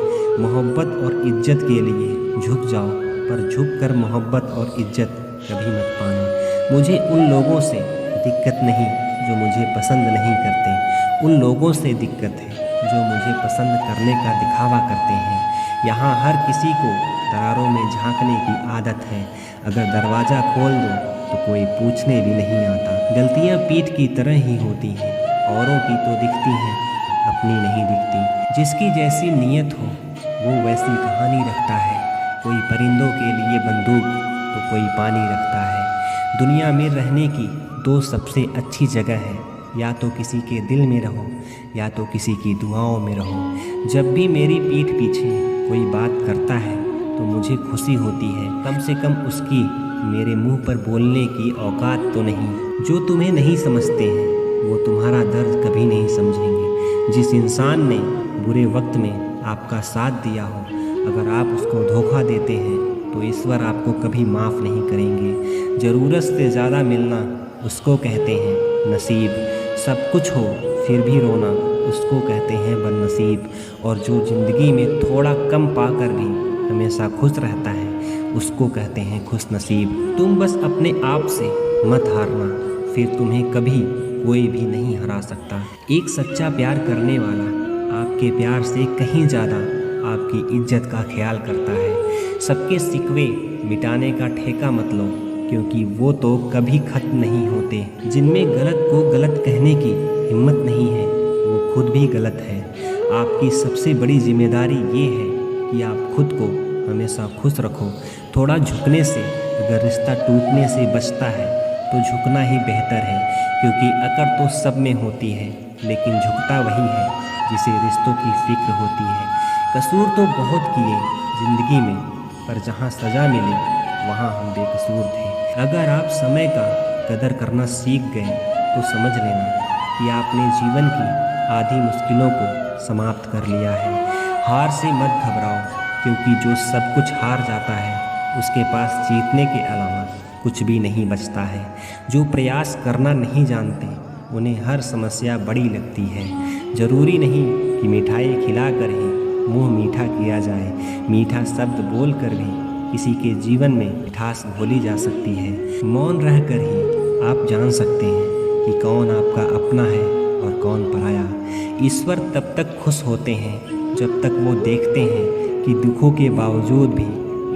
मोहब्बत और इज्जत के लिए झुक जाओ, पर झुक कर मोहब्बत और इज्जत कभी मत पाना। मुझे उन लोगों से दिक्कत नहीं जो मुझे पसंद नहीं करते, उन लोगों से दिक्कत है जो मुझे पसंद करने का दिखावा करते हैं। यहाँ हर किसी को दरारों में झांकने की आदत है। अगर दरवाज़ा खोल दो तो कोई पूछने भी नहीं आता। गलतियाँ पीठ की तरह ही होती हैं, औरों की तो दिखती हैं, अपनी नहीं दिखती। जिसकी जैसी नीयत हो वो वैसी कहानी रखता है। कोई परिंदों के लिए बंदूक तो कोई पानी रखता है। दुनिया में रहने की दो सबसे अच्छी जगह है, या तो किसी के दिल में रहो या तो किसी की दुआओं में रहो। जब भी मेरी पीठ पीछे कोई बात करता है तो मुझे खुशी होती है, कम से कम उसकी मेरे मुंह पर बोलने की औकात तो नहीं। जो तुम्हें नहीं समझते हैं वो तुम्हारा दर्द कभी नहीं समझेंगे। जिस इंसान ने बुरे वक्त में आपका साथ दिया हो, अगर आप उसको धोखा देते हैं तो ईश्वर आपको कभी माफ़ नहीं करेंगे। ज़रूरत से ज़्यादा मिलना उसको कहते हैं नसीब। सब कुछ हो फिर भी रोना उसको कहते हैं बदनसीब। और जो ज़िंदगी में थोड़ा कम पाकर भी हमेशा खुश रहता है उसको कहते हैं खुश नसीब। तुम बस अपने आप से मत हारना, फिर तुम्हें कभी कोई भी नहीं हरा सकता। एक सच्चा प्यार करने वाला आपके प्यार से कहीं ज़्यादा आपकी इज्जत का ख्याल करता है। सबके सिकवे मिटाने का ठेका मत लो, क्योंकि वो तो कभी खत्म नहीं होते। जिनमें गलत को गलत कहने की हिम्मत नहीं है वो खुद भी गलत है। आपकी सबसे बड़ी जिम्मेदारी ये है कि आप खुद को हमेशा खुश रखो। थोड़ा झुकने से अगर रिश्ता टूटने से बचता है तो झुकना ही बेहतर है, क्योंकि अकड़ तो सब में होती है, लेकिन झुकता वही है जिसे रिश्तों की फिक्र होती है। कसूर तो बहुत किए ज़िंदगी में, पर जहाँ सज़ा मिली वहाँ हम बेकसूर थे। अगर आप समय का कदर करना सीख गए तो समझ लेना कि आपने जीवन की आधी मुश्किलों को समाप्त कर लिया है। हार से मत घबराओ, क्योंकि जो सब कुछ हार जाता है उसके पास जीतने के अलावा कुछ भी नहीं बचता है। जो प्रयास करना नहीं जानते उन्हें हर समस्या बड़ी लगती है। ज़रूरी नहीं कि मिठाई खिलाकर ही मुंह मीठा किया जाए। मीठा शब्द बोलकर भी किसी के जीवन में मिठास घोली जा सकती है। मौन रहकर ही आप जान सकते हैं कि कौन आपका अपना है और कौन पराया। ईश्वर तब तक खुश होते हैं जब तक वो देखते हैं कि दुखों के बावजूद भी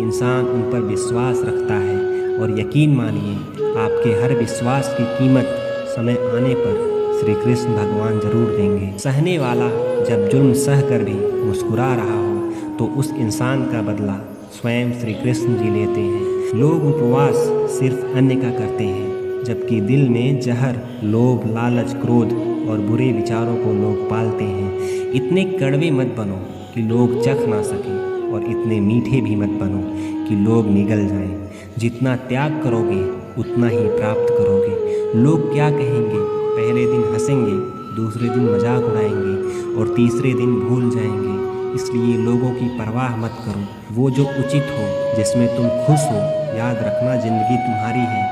इंसान उन पर विश्वास रखता है। और यकीन मानिए, आपके हर विश्वास की कीमत समय आने पर श्री कृष्ण भगवान जरूर देंगे। सहने वाला जब जुल्म सह कर भी मुस्कुरा रहा हो तो उस इंसान का बदला स्वयं श्री कृष्ण जी लेते हैं। लोग उपवास सिर्फ अन्न का करते हैं, जबकि दिल में जहर, लोभ, लालच, क्रोध और बुरे विचारों को लोग पालते हैं। इतने कड़वे मत बनो कि लोग चख ना सकें और इतने मीठे भी मत बनो कि लोग निगल जाएं। जितना त्याग करोगे उतना ही प्राप्त करोगे। लोग क्या कहेंगे? पहले दिन हंसेंगे, दूसरे दिन मजाक उड़ाएंगे और तीसरे दिन भूल जाएंगे। इसलिए लोगों की परवाह मत करो। वो जो उचित हो, जिसमें तुम खुश हो। याद रखना, जिंदगी तुम्हारी है,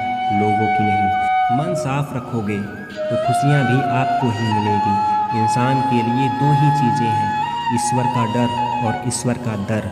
लोगों की नहीं। मन साफ रखोगे तो खुशियाँ भी आपको ही मिलेगी। इंसान के लिए दो ही चीज़ें हैं, ईश्वर का डर और ईश्वर का दर।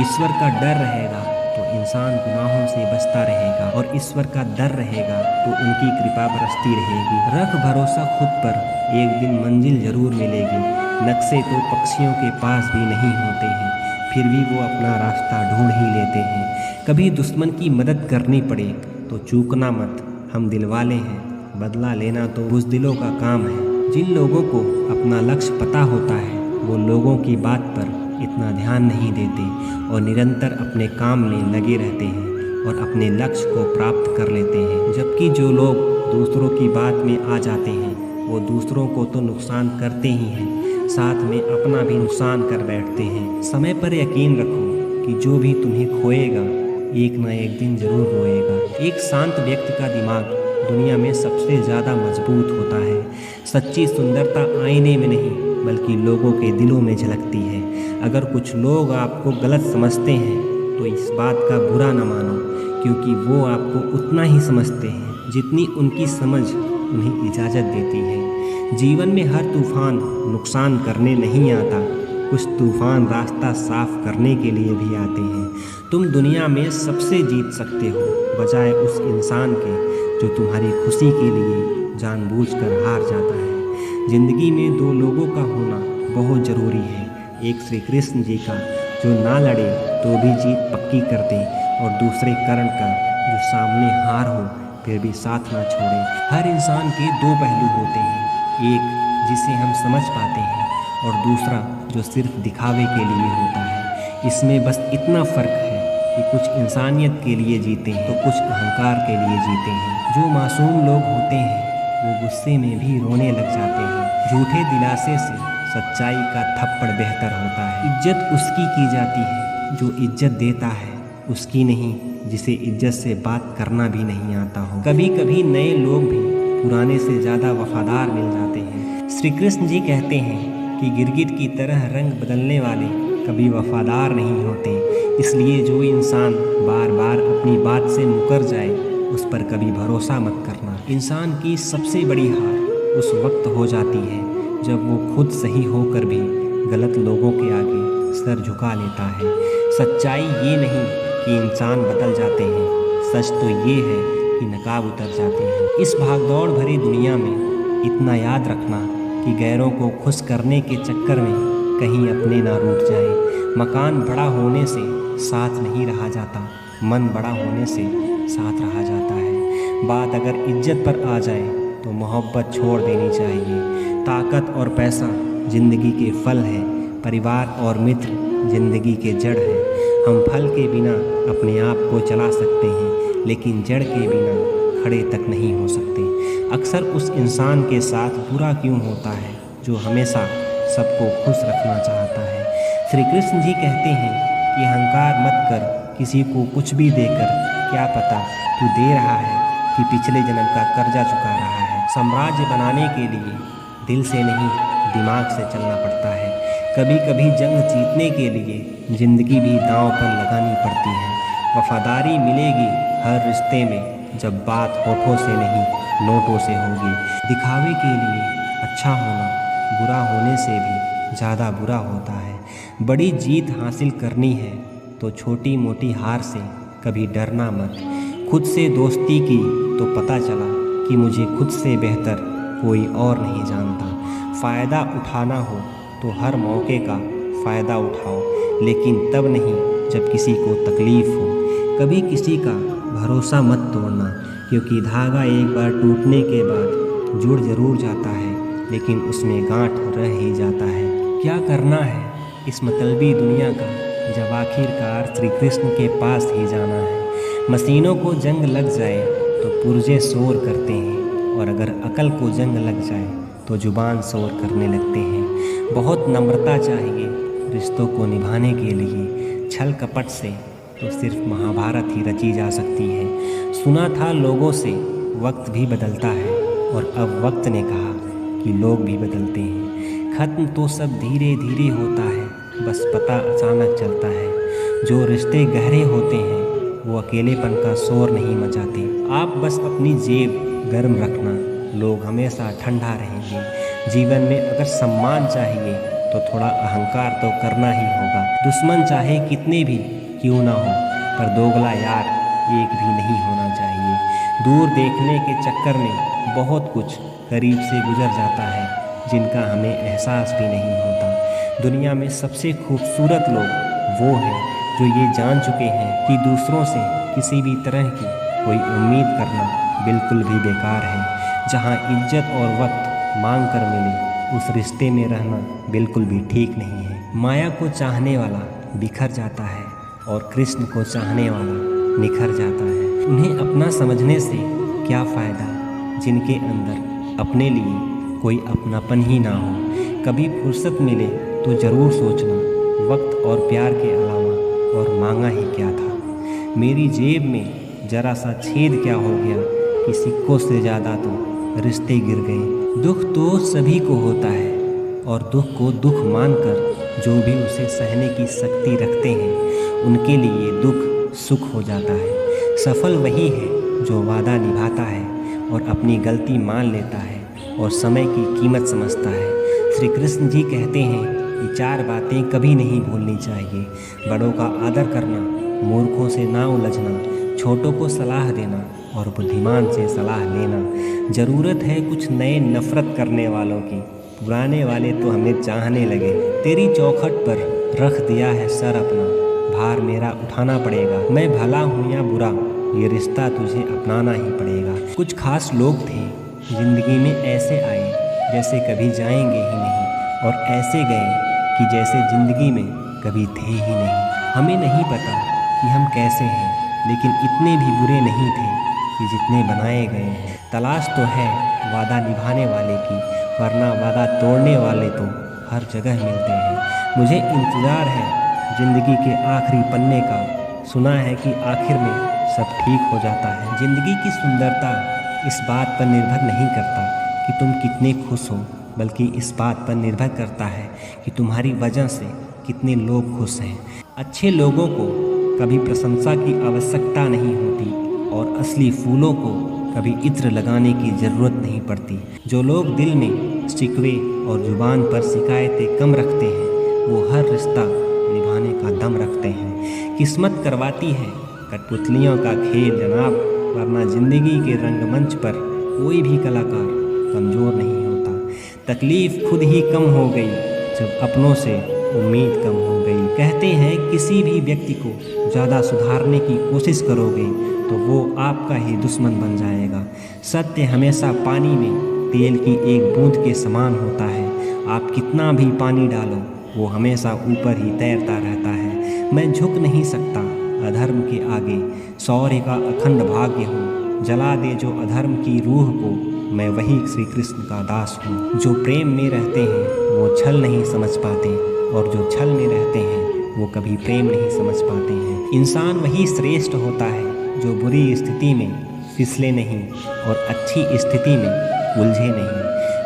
ईश्वर का डर रहेगा तो इंसान गुनाहों से बचता रहेगा और ईश्वर का डर रहेगा तो उनकी कृपा बरसती रहेगी। रख भरोसा खुद पर, एक दिन मंजिल जरूर मिलेगी। नक्शे तो पक्षियों के पास भी नहीं होते हैं, फिर भी वो अपना रास्ता ढूंढ ही लेते हैं। कभी दुश्मन की मदद करनी पड़े तो चूकना मत, हम दिलवाले हैं, बदला लेना तो बुज़दिलों का काम है। जिन लोगों को अपना लक्ष्य पता होता है वो लोगों की बात पर इतना ध्यान नहीं देते और निरंतर अपने काम में लगे रहते हैं और अपने लक्ष्य को प्राप्त कर लेते हैं। जबकि जो लोग दूसरों की बात में आ जाते हैं वो दूसरों को तो नुकसान करते ही हैं, साथ में अपना भी नुकसान कर बैठते हैं। समय पर यकीन रखो कि जो भी तुम्हें खोएगा एक ना एक दिन जरूर रोएगा। एक शांत व्यक्ति का दिमाग दुनिया में सबसे ज़्यादा मजबूत होता है। सच्ची सुंदरता आईने में नहीं बल्कि लोगों के दिलों में झलकती है। अगर कुछ लोग आपको गलत समझते हैं तो इस बात का बुरा न मानो, क्योंकि वो आपको उतना ही समझते हैं जितनी उनकी समझ उन्हें इजाज़त देती है। जीवन में हर तूफान नुकसान करने नहीं आता, कुछ तूफान रास्ता साफ करने के लिए भी आते हैं। तुम दुनिया में सबसे जीत सकते हो बजाय उस इंसान के जो तुम्हारी खुशी के लिए जानबूझकर हार जाता है। जिंदगी में दो लोगों का होना बहुत ज़रूरी है, एक श्री कृष्ण जी का जो ना लड़े तो भी जीत पक्की कर दे और दूसरे कर्ण का जो सामने हार हो फिर भी साथ ना छोड़े। हर इंसान के दो पहलू होते हैं, एक जिसे हम समझ पाते हैं और दूसरा जो सिर्फ दिखावे के लिए होता है। इसमें बस इतना फ़र्क है कि कुछ इंसानियत के लिए जीते हैं तो कुछ अहंकार के लिए जीते हैं। जो मासूम लोग होते हैं वो गुस्से में भी रोने लग जाते हैं। झूठे दिलासे से सच्चाई का थप्पड़ बेहतर होता है। इज्जत उसकी की जाती है जो इज्जत देता है, उसकी नहीं जिसे इज्जत से बात करना भी नहीं आता हो। कभी कभी नए लोग भी पुराने से ज़्यादा वफादार मिल जाते हैं। श्री कृष्ण जी कहते हैं कि गिरगिट की तरह रंग बदलने वाले कभी वफादार नहीं होते। इसलिए जो इंसान बार बार अपनी बात से मुकर जाए उस पर कभी भरोसा मत करना। इंसान की सबसे बड़ी हार उस वक्त हो जाती है जब वो खुद सही होकर भी गलत लोगों के आगे सर झुका लेता है। सच्चाई ये नहीं कि इंसान बदल जाते हैं, सच तो ये है कि नकाब उतर जाते हैं। इस भागदौड़ भरी दुनिया में इतना याद रखना कि गैरों को खुश करने के चक्कर में कहीं अपने ना रूठ जाए। मकान बड़ा होने से साथ नहीं रहा जाता, मन बड़ा होने से साथ रहा जाता है। बात अगर इज्जत पर आ जाए तो मोहब्बत छोड़ देनी चाहिए। ताकत और पैसा ज़िंदगी के फल हैं, परिवार और मित्र ज़िंदगी के जड़ हैं। हम फल के बिना अपने आप को चला सकते हैं लेकिन जड़ के बिना खड़े तक नहीं हो सकते। अक्सर उस इंसान के साथ बुरा क्यों होता है जो हमेशा सबको खुश रखना चाहता है। श्री कृष्ण जी कहते हैं कि अहंकार मत कर, किसी को कुछ भी देकर क्या पता तू दे रहा है कि पिछले जन्म का कर्जा चुका रहा है। साम्राज्य बनाने के लिए दिल से नहीं दिमाग से चलना पड़ता है। कभी कभी जंग जीतने के लिए ज़िंदगी भी दांव पर लगानी पड़ती है। वफादारी मिलेगी हर रिश्ते में जब बात होठों से नहीं नोटों से होगी। दिखावे के लिए अच्छा होना बुरा होने से भी ज़्यादा बुरा होता है। बड़ी जीत हासिल करनी है तो छोटी मोटी हार से कभी डरना मत। खुद से दोस्ती की तो पता चला कि मुझे खुद से बेहतर कोई और नहीं जानता। फ़ायदा उठाना हो तो हर मौके का फ़ायदा उठाओ, लेकिन तब नहीं जब किसी को तकलीफ़ हो। कभी किसी का भरोसा मत तोड़ना, क्योंकि धागा एक बार टूटने के बाद जुड़ ज़रूर जाता है लेकिन उसमें गांठ रह ही जाता है। क्या करना है इस मतलबी दुनिया का जब आखिरकार श्री कृष्ण के पास ही जाना है। मशीनों को जंग लग जाए तो पुर्जे शोर करते हैं और अगर अकल को जंग लग जाए तो जुबान शोर करने लगते हैं। बहुत नम्रता चाहिए रिश्तों को निभाने के लिए, छल कपट से तो सिर्फ महाभारत ही रची जा सकती है। सुना था लोगों से वक्त भी बदलता है, और अब वक्त ने कहा कि लोग भी बदलते हैं। खत्म तो सब धीरे धीरे होता है, बस पता अचानक चलता है। जो रिश्ते गहरे होते हैं वो अकेलेपन का शोर नहीं मचाते। आप बस अपनी जेब गर्म रखना, लोग हमेशा ठंडा रहेंगे। जीवन में अगर सम्मान चाहिए तो थोड़ा अहंकार तो करना ही होगा। दुश्मन चाहे कितने भी क्यों ना हो, पर दोगला यार एक भी नहीं होना चाहिए। दूर देखने के चक्कर में बहुत कुछ करीब से गुजर जाता है, जिनका हमें एहसास भी नहीं होता। दुनिया में सबसे खूबसूरत लोग वो हैं जो ये जान चुके हैं कि दूसरों से किसी भी तरह की कोई उम्मीद करना बिल्कुल भी बेकार है। जहाँ इज्जत और वक्त मांग कर मिले उस रिश्ते में रहना बिल्कुल भी ठीक नहीं है। माया को चाहने वाला बिखर जाता है और कृष्ण को चाहने वाला निखर जाता है। उन्हें अपना समझने से क्या फ़ायदा जिनके अंदर अपने लिए कोई अपनापन ही ना हो। कभी फुर्सत मिले तो ज़रूर सोचना, वक्त और प्यार के अलावा और मांगा ही क्या था। मेरी जेब में ज़रा सा छेद क्या हो गया कि सिक्कों से ज़्यादा तो रिश्ते गिर गए। दुख तो सभी को होता है, और दुख को दुख मानकर जो भी उसे सहने की शक्ति रखते हैं उनके लिए दुख सुख हो जाता है। सफल वही है जो वादा निभाता है और अपनी गलती मान लेता है और समय की कीमत समझता है। श्री कृष्ण जी कहते हैं कि 4 बातें कभी नहीं भूलनी चाहिए। बड़ों का आदर करना, मूर्खों से ना उलझना, छोटों को सलाह देना और बुद्धिमान से सलाह लेना। ज़रूरत है कुछ नए नफ़रत करने वालों की, पुराने वाले तो हमें चाहने लगे। तेरी चौखट पर रख दिया है सर अपना, भार मेरा उठाना पड़ेगा। मैं भला हूँ या बुरा, ये रिश्ता तुझे अपनाना ही पड़ेगा। कुछ खास लोग थे जिंदगी में, ऐसे आए जैसे कभी जाएंगे ही नहीं, और ऐसे गए कि जैसे ज़िंदगी में कभी थे ही नहीं। हमें नहीं पता कि हम कैसे हैं, लेकिन इतने भी बुरे नहीं थे कि जितने बनाए गए हैं। तलाश तो है वादा निभाने वाले की, वरना वादा तोड़ने वाले तो हर जगह मिलते हैं। मुझे इंतज़ार है ज़िंदगी के आखिरी पन्ने का, सुना है कि आखिर में सब ठीक हो जाता है। ज़िंदगी की सुंदरता इस बात पर निर्भर नहीं करता कि तुम कितने खुश हो, बल्कि इस बात पर निर्भर करता है कि तुम्हारी वजह से कितने लोग खुश हैं। अच्छे लोगों को कभी प्रशंसा की आवश्यकता नहीं होती, और असली फूलों को कभी इत्र लगाने की ज़रूरत नहीं पड़ती। जो लोग दिल में शिकवे और जुबान पर शिकायतें कम रखते हैं वो हर रिश्ता निभाने का दम रखते हैं। किस्मत करवाती है कठपुतलियों का खेल जनाब, वरना ज़िंदगी के रंगमंच पर कोई भी कलाकार कमज़ोर नहीं होता। तकलीफ़ खुद ही कम हो गई जब अपनों से उम्मीद कम हो गई। कहते हैं किसी भी व्यक्ति को ज़्यादा सुधारने की कोशिश करोगे तो वो आपका ही दुश्मन बन जाएगा। सत्य हमेशा पानी में तेल की एक बूंद के समान होता है। आप कितना भी पानी डालो वो हमेशा ऊपर ही तैरता रहता है। मैं झुक नहीं सकता अधर्म के आगे, शौर्य का अखंड भाग्य हूँ। जला दे जो अधर्म की रूह को, मैं वही श्री कृष्ण का दास हूँ। जो प्रेम में रहते हैं वो छल नहीं समझ पाते, और जो छल में रहते हैं वो कभी प्रेम नहीं समझ पाते हैं। इंसान वही श्रेष्ठ होता है जो बुरी स्थिति में फिसले नहीं और अच्छी स्थिति में उलझे नहीं।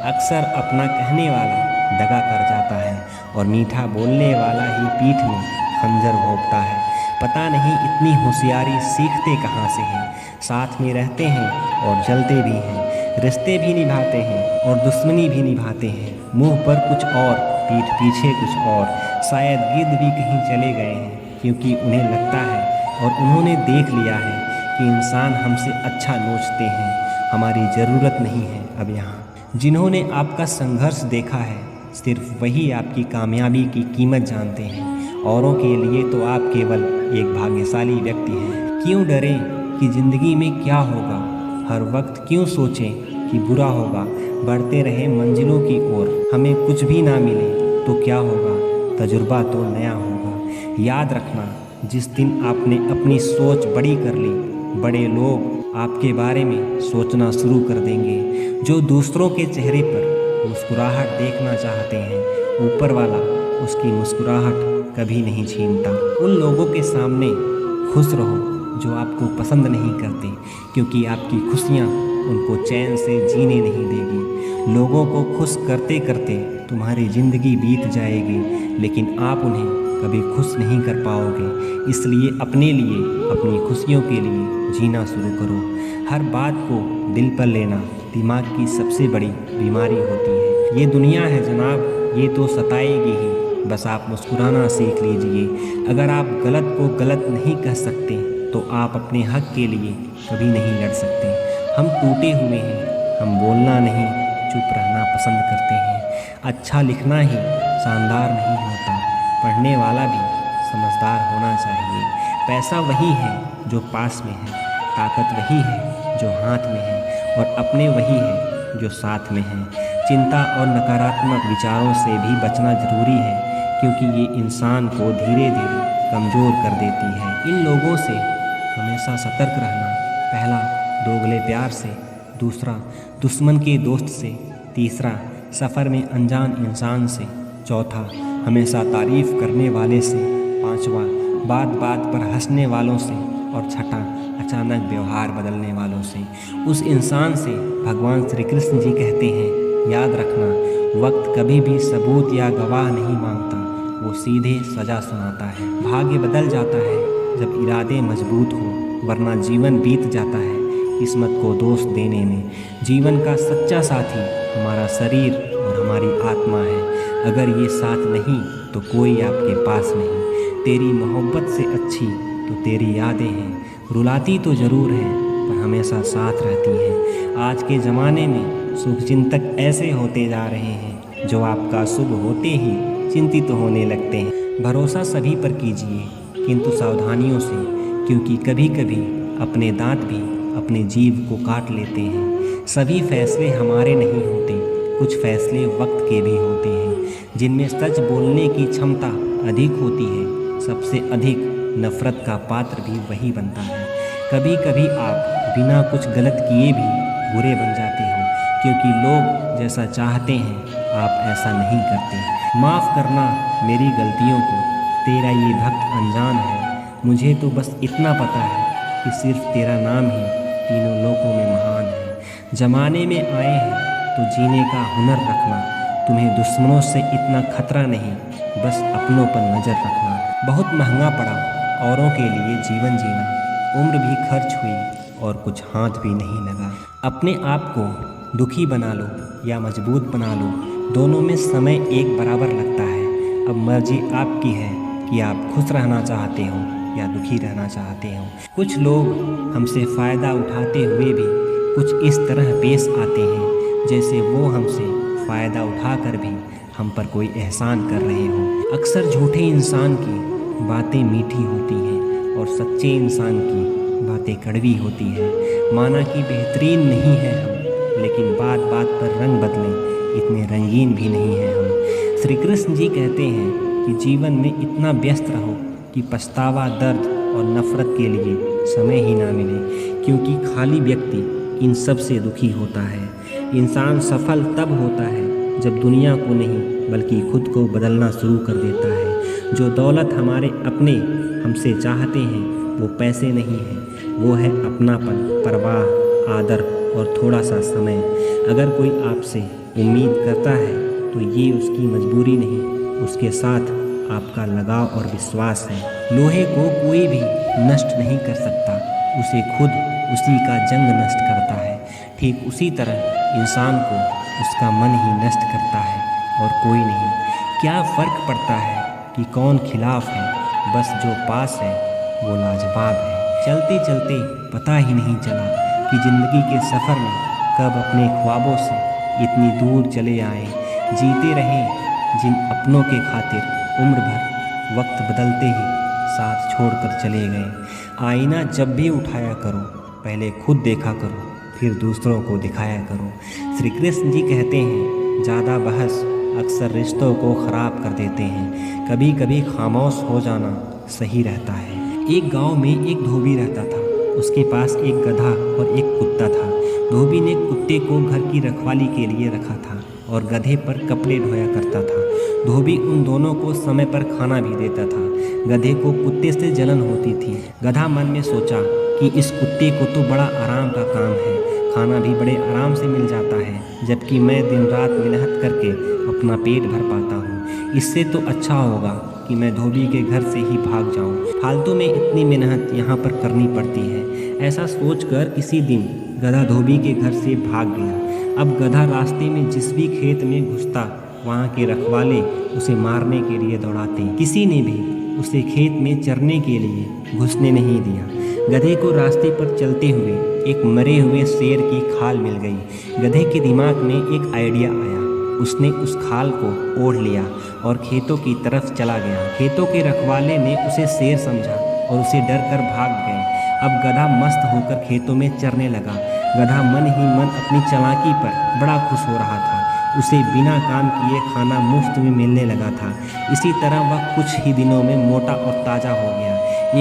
अक्सर अपना कहने वाला दगा कर जाता है, और मीठा बोलने वाला ही पीठ में खंजर भोंकता है। पता नहीं इतनी होशियारी सीखते कहाँ से हैं। साथ में रहते हैं और जलते भी हैं, रिश्ते भी निभाते हैं और दुश्मनी भी निभाते हैं। मुंह पर कुछ और, पीठ पीछे कुछ और। शायद गिद्ध भी कहीं चले गए हैं, क्योंकि उन्हें लगता है और उन्होंने देख लिया है कि इंसान हमसे अच्छा नोचते हैं। हमारी ज़रूरत नहीं है अब यहाँ। जिन्होंने आपका संघर्ष देखा है सिर्फ वही आपकी कामयाबी की कीमत जानते हैं। औरों के लिए तो आप केवल एक भाग्यशाली व्यक्ति हैं। क्यों डरें कि ज़िंदगी में क्या होगा, हर वक्त क्यों सोचें कि बुरा होगा। बढ़ते रहे मंजिलों की ओर, हमें कुछ भी ना मिले तो क्या होगा, तजुर्बा तो नया होगा। याद रखना, जिस दिन आपने अपनी सोच बड़ी कर ली, बड़े लोग आपके बारे में सोचना शुरू कर देंगे। जो दूसरों के चेहरे पर मुस्कुराहट देखना चाहते हैं, ऊपर वाला उसकी मुस्कुराहट कभी नहीं छीनता। उन लोगों के सामने खुश रहो जो आपको पसंद नहीं करते, क्योंकि आपकी खुशियाँ उनको चैन से जीने नहीं देगी। लोगों को खुश करते करते तुम्हारी ज़िंदगी बीत जाएगी, लेकिन आप उन्हें कभी खुश नहीं कर पाओगे। इसलिए अपने लिए, अपनी खुशियों के लिए जीना शुरू करो। हर बात को दिल पर लेना दिमाग की सबसे बड़ी बीमारी होती है। ये दुनिया है जनाब, ये तो सताएगी ही, बस आप मुस्कुराना सीख लीजिए। अगर आप गलत को गलत नहीं कह सकते तो आप अपने हक के लिए कभी नहीं लड़ सकते। हम टूटे हुए हैं, हम बोलना नहीं, चुप रहना पसंद करते हैं। अच्छा लिखना ही शानदार नहीं होता, पढ़ने वाला भी समझदार होना चाहिए। पैसा वही है जो पास में है, ताकत वही है जो हाथ में है, और अपने वही है जो साथ में है। चिंता और नकारात्मक विचारों से भी बचना ज़रूरी है, क्योंकि ये इंसान को धीरे धीरे कमज़ोर कर देती है। इन लोगों से हमेशा सतर्क रहना। पहला, दोगले प्यार से। दूसरा, दुश्मन के दोस्त से। तीसरा, सफ़र में अनजान इंसान से। चौथा, हमेशा तारीफ़ करने वाले से। पांचवा, बात बात पर हंसने वालों से। और छठा, अचानक व्यवहार बदलने वालों से। उस इंसान से भगवान श्री कृष्ण जी कहते हैं, याद रखना, वक्त कभी भी सबूत या गवाह नहीं मांगता, वो सीधे सज़ा सुनाता है। भाग्य बदल जाता है जब इरादे मजबूत हों, वरना जीवन बीत जाता है किस्मत को दोष देने में। जीवन का सच्चा साथी हमारा शरीर और हमारी आत्मा है। अगर ये साथ नहीं तो कोई आपके पास नहीं। तेरी मोहब्बत से अच्छी तो तेरी यादें हैं, रुलाती तो ज़रूर हैं पर हमेशा साथ रहती हैं। आज के ज़माने में शुभचिंतक ऐसे होते जा रहे हैं जो आपका शुभ होते ही चिंतित होने लगते हैं। भरोसा सभी पर कीजिए, किंतु सावधानियों से, क्योंकि कभी कभी अपने दांत भी अपने जीभ को काट लेते हैं। सभी फैसले हमारे नहीं होते, कुछ फैसले वक्त के भी होते हैं जिनमें सच बोलने की क्षमता अधिक होती है। सबसे अधिक नफ़रत का पात्र भी वही बनता है। कभी कभी आप बिना कुछ गलत किए भी बुरे बन जाते हो, क्योंकि लोग जैसा चाहते हैं आप ऐसा नहीं करते। माफ़ करना मेरी गलतियों को, तेरा ये भक्त अनजान है। मुझे तो बस इतना पता है कि सिर्फ तेरा नाम ही तीनों लोकों में महान है। जमाने में आए हैं तो जीने का हुनर रखना। तुम्हें दुश्मनों से इतना खतरा नहीं, बस अपनों पर नज़र रखना। बहुत महंगा पड़ा औरों के लिए जीवन जीना, उम्र भी खर्च हुई और कुछ हाथ भी नहीं लगा। अपने आप को दुखी बना लो या मजबूत बना लो, दोनों में समय एक बराबर लगता है। अब मर्जी आपकी है कि आप खुश रहना चाहते हो या दुखी रहना चाहते हो। कुछ लोग हमसे फ़ायदा उठाते हुए भी कुछ इस तरह पेश आते हैं जैसे वो हमसे फ़ायदा उठाकर भी हम पर कोई एहसान कर रहे हों। अक्सर झूठे इंसान की बातें मीठी होती हैं और सच्चे इंसान की बातें कड़वी होती हैं। माना कि बेहतरीन नहीं है हम, लेकिन बात बात पर रंग बदलें इतने रंगीन भी नहीं हैं हम। श्री कृष्ण जी कहते हैं कि जीवन में इतना व्यस्त रहो कि पछतावा, दर्द और नफ़रत के लिए समय ही ना मिले, क्योंकि खाली व्यक्ति इन सब से दुखी होता है। इंसान सफल तब होता है जब दुनिया को नहीं बल्कि खुद को बदलना शुरू कर देता है। जो दौलत हमारे अपने हमसे चाहते हैं वो पैसे नहीं है, वो है अपनापन, परवाह, आदर और थोड़ा सा समय। अगर कोई आपसे उम्मीद करता है तो ये उसकी मजबूरी नहीं, उसके साथ आपका लगाव और विश्वास है। लोहे को कोई भी नष्ट नहीं कर सकता, उसे खुद उसी का जंग नष्ट करता है। ठीक उसी तरह इंसान को उसका मन ही नष्ट करता है और कोई नहीं। क्या फ़र्क पड़ता है कि कौन खिलाफ है, बस जो पास है वो लाजवाब है। चलते चलते पता ही नहीं चला कि ज़िंदगी के सफ़र में कब अपने ख्वाबों से इतनी दूर चले आए। जीते रहे जिन अपनों के खातिर उम्र भर, वक्त बदलते ही साथ छोड़कर चले गए। आईना जब भी उठाया करो, पहले खुद देखा करो, फिर दूसरों को दिखाया करो। श्री कृष्ण जी कहते हैं, ज़्यादा बहस अक्सर रिश्तों को ख़राब कर देते हैं। कभी कभी खामोश हो जाना सही रहता है। एक गांव में एक धोबी रहता था। उसके पास एक गधा और एक कुत्ता था। धोबी ने कुत्ते को घर की रखवाली के लिए रखा था और गधे पर कपड़े ढोया करता था। धोबी उन दोनों को समय पर खाना भी देता था। गधे को कुत्ते से जलन होती थी। गधा मन में सोचा कि इस कुत्ते को तो बड़ा आराम का काम है, खाना भी बड़े आराम से मिल जाता है, जबकि मैं दिन रात मेहनत करके अपना पेट भर पाता हूँ। इससे तो अच्छा होगा कि मैं धोबी के घर से ही भाग जाऊँ। फालतू में इतनी मेहनत यहाँ पर करनी पड़ती है। ऐसा सोचकर किसी दिन गधा धोबी के घर से भाग गया। अब गधा रास्ते में जिस भी खेत में घुसता, वहाँ के रखवाले उसे मारने के लिए दौड़ाते। किसी ने भी उसे खेत में चरने के लिए घुसने नहीं दिया। गधे को रास्ते पर चलते हुए एक मरे हुए शेर की खाल मिल गई। गधे के दिमाग में एक आइडिया आया। उसने उस खाल को ओढ़ लिया और खेतों की तरफ चला गया। खेतों के रखवाले ने उसे शेर समझा और उसे डर कर भाग गए। अब गधा मस्त होकर खेतों में चरने लगा। गधा मन ही मन अपनी चालाकी पर बड़ा खुश हो रहा था। उसे बिना काम किए खाना मुफ्त में मिलने लगा था। इसी तरह वह कुछ ही दिनों में मोटा और ताज़ा हो गया।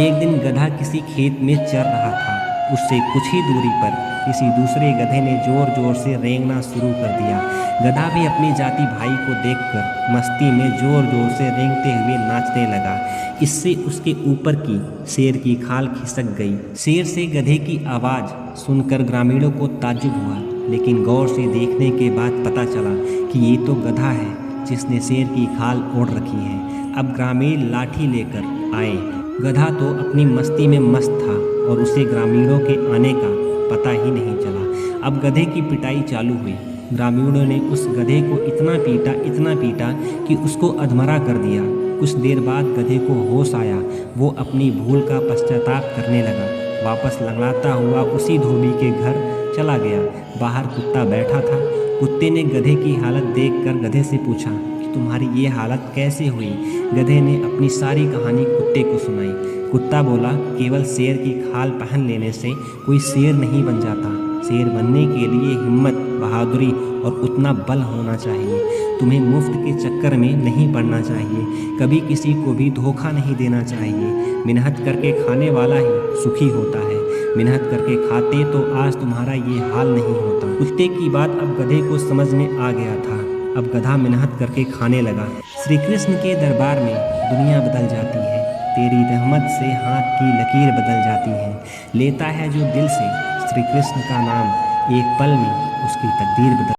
एक दिन गधा किसी खेत में चर रहा था। उससे कुछ ही दूरी पर किसी दूसरे गधे ने ज़ोर ज़ोर से रेंगना शुरू कर दिया। गधा भी अपने जाति भाई को देखकर मस्ती में ज़ोर ज़ोर से रेंगते हुए नाचने लगा। इससे उसके ऊपर की शेर की खाल खिसक गई। शेर से गधे की आवाज़ सुनकर ग्रामीणों को ताज्जुब हुआ, लेकिन गौर से देखने के बाद पता चला कि ये तो गधा है जिसने शेर की खाल ओढ़ रखी है। अब ग्रामीण लाठी लेकर आए। गधा तो अपनी मस्ती में मस्त था और उसे ग्रामीणों के आने का पता ही नहीं चला। अब गधे की पिटाई चालू हुई। ग्रामीणों ने उस गधे को इतना पीटा कि उसको अधमरा कर दिया। कुछ देर बाद गधे को होश आया। वो अपनी भूल का पश्चाताप करने लगा। वापस लंगड़ाता हुआ उसी धोबी के घर चला गया। बाहर कुत्ता बैठा था। कुत्ते ने गधे की हालत देखकर गधे से पूछा कि तुम्हारी ये हालत कैसे हुई। गधे ने अपनी सारी कहानी कुत्ते को सुनाई। कुत्ता बोला, केवल शेर की खाल पहन लेने से कोई शेर नहीं बन जाता। शेर बनने के लिए हिम्मत, बहादुरी और उतना बल होना चाहिए। तुम्हें मुफ्त के चक्कर में नहीं पड़ना चाहिए। कभी किसी को भी धोखा नहीं देना चाहिए। मेहनत करके खाने वाला ही सुखी होता है। मेहनत करके खाते तो आज तुम्हारा ये हाल नहीं होता। कुत्ते की बात अब गधे को समझ में आ गया था। अब गधा मेहनत करके खाने लगा। श्री कृष्ण के दरबार में दुनिया बदल जाती है। तेरी रहमत से हाथ की लकीर बदल जाती है। लेता है जो दिल से श्री कृष्ण का नाम, एक पल में उसकी तकदीर बदल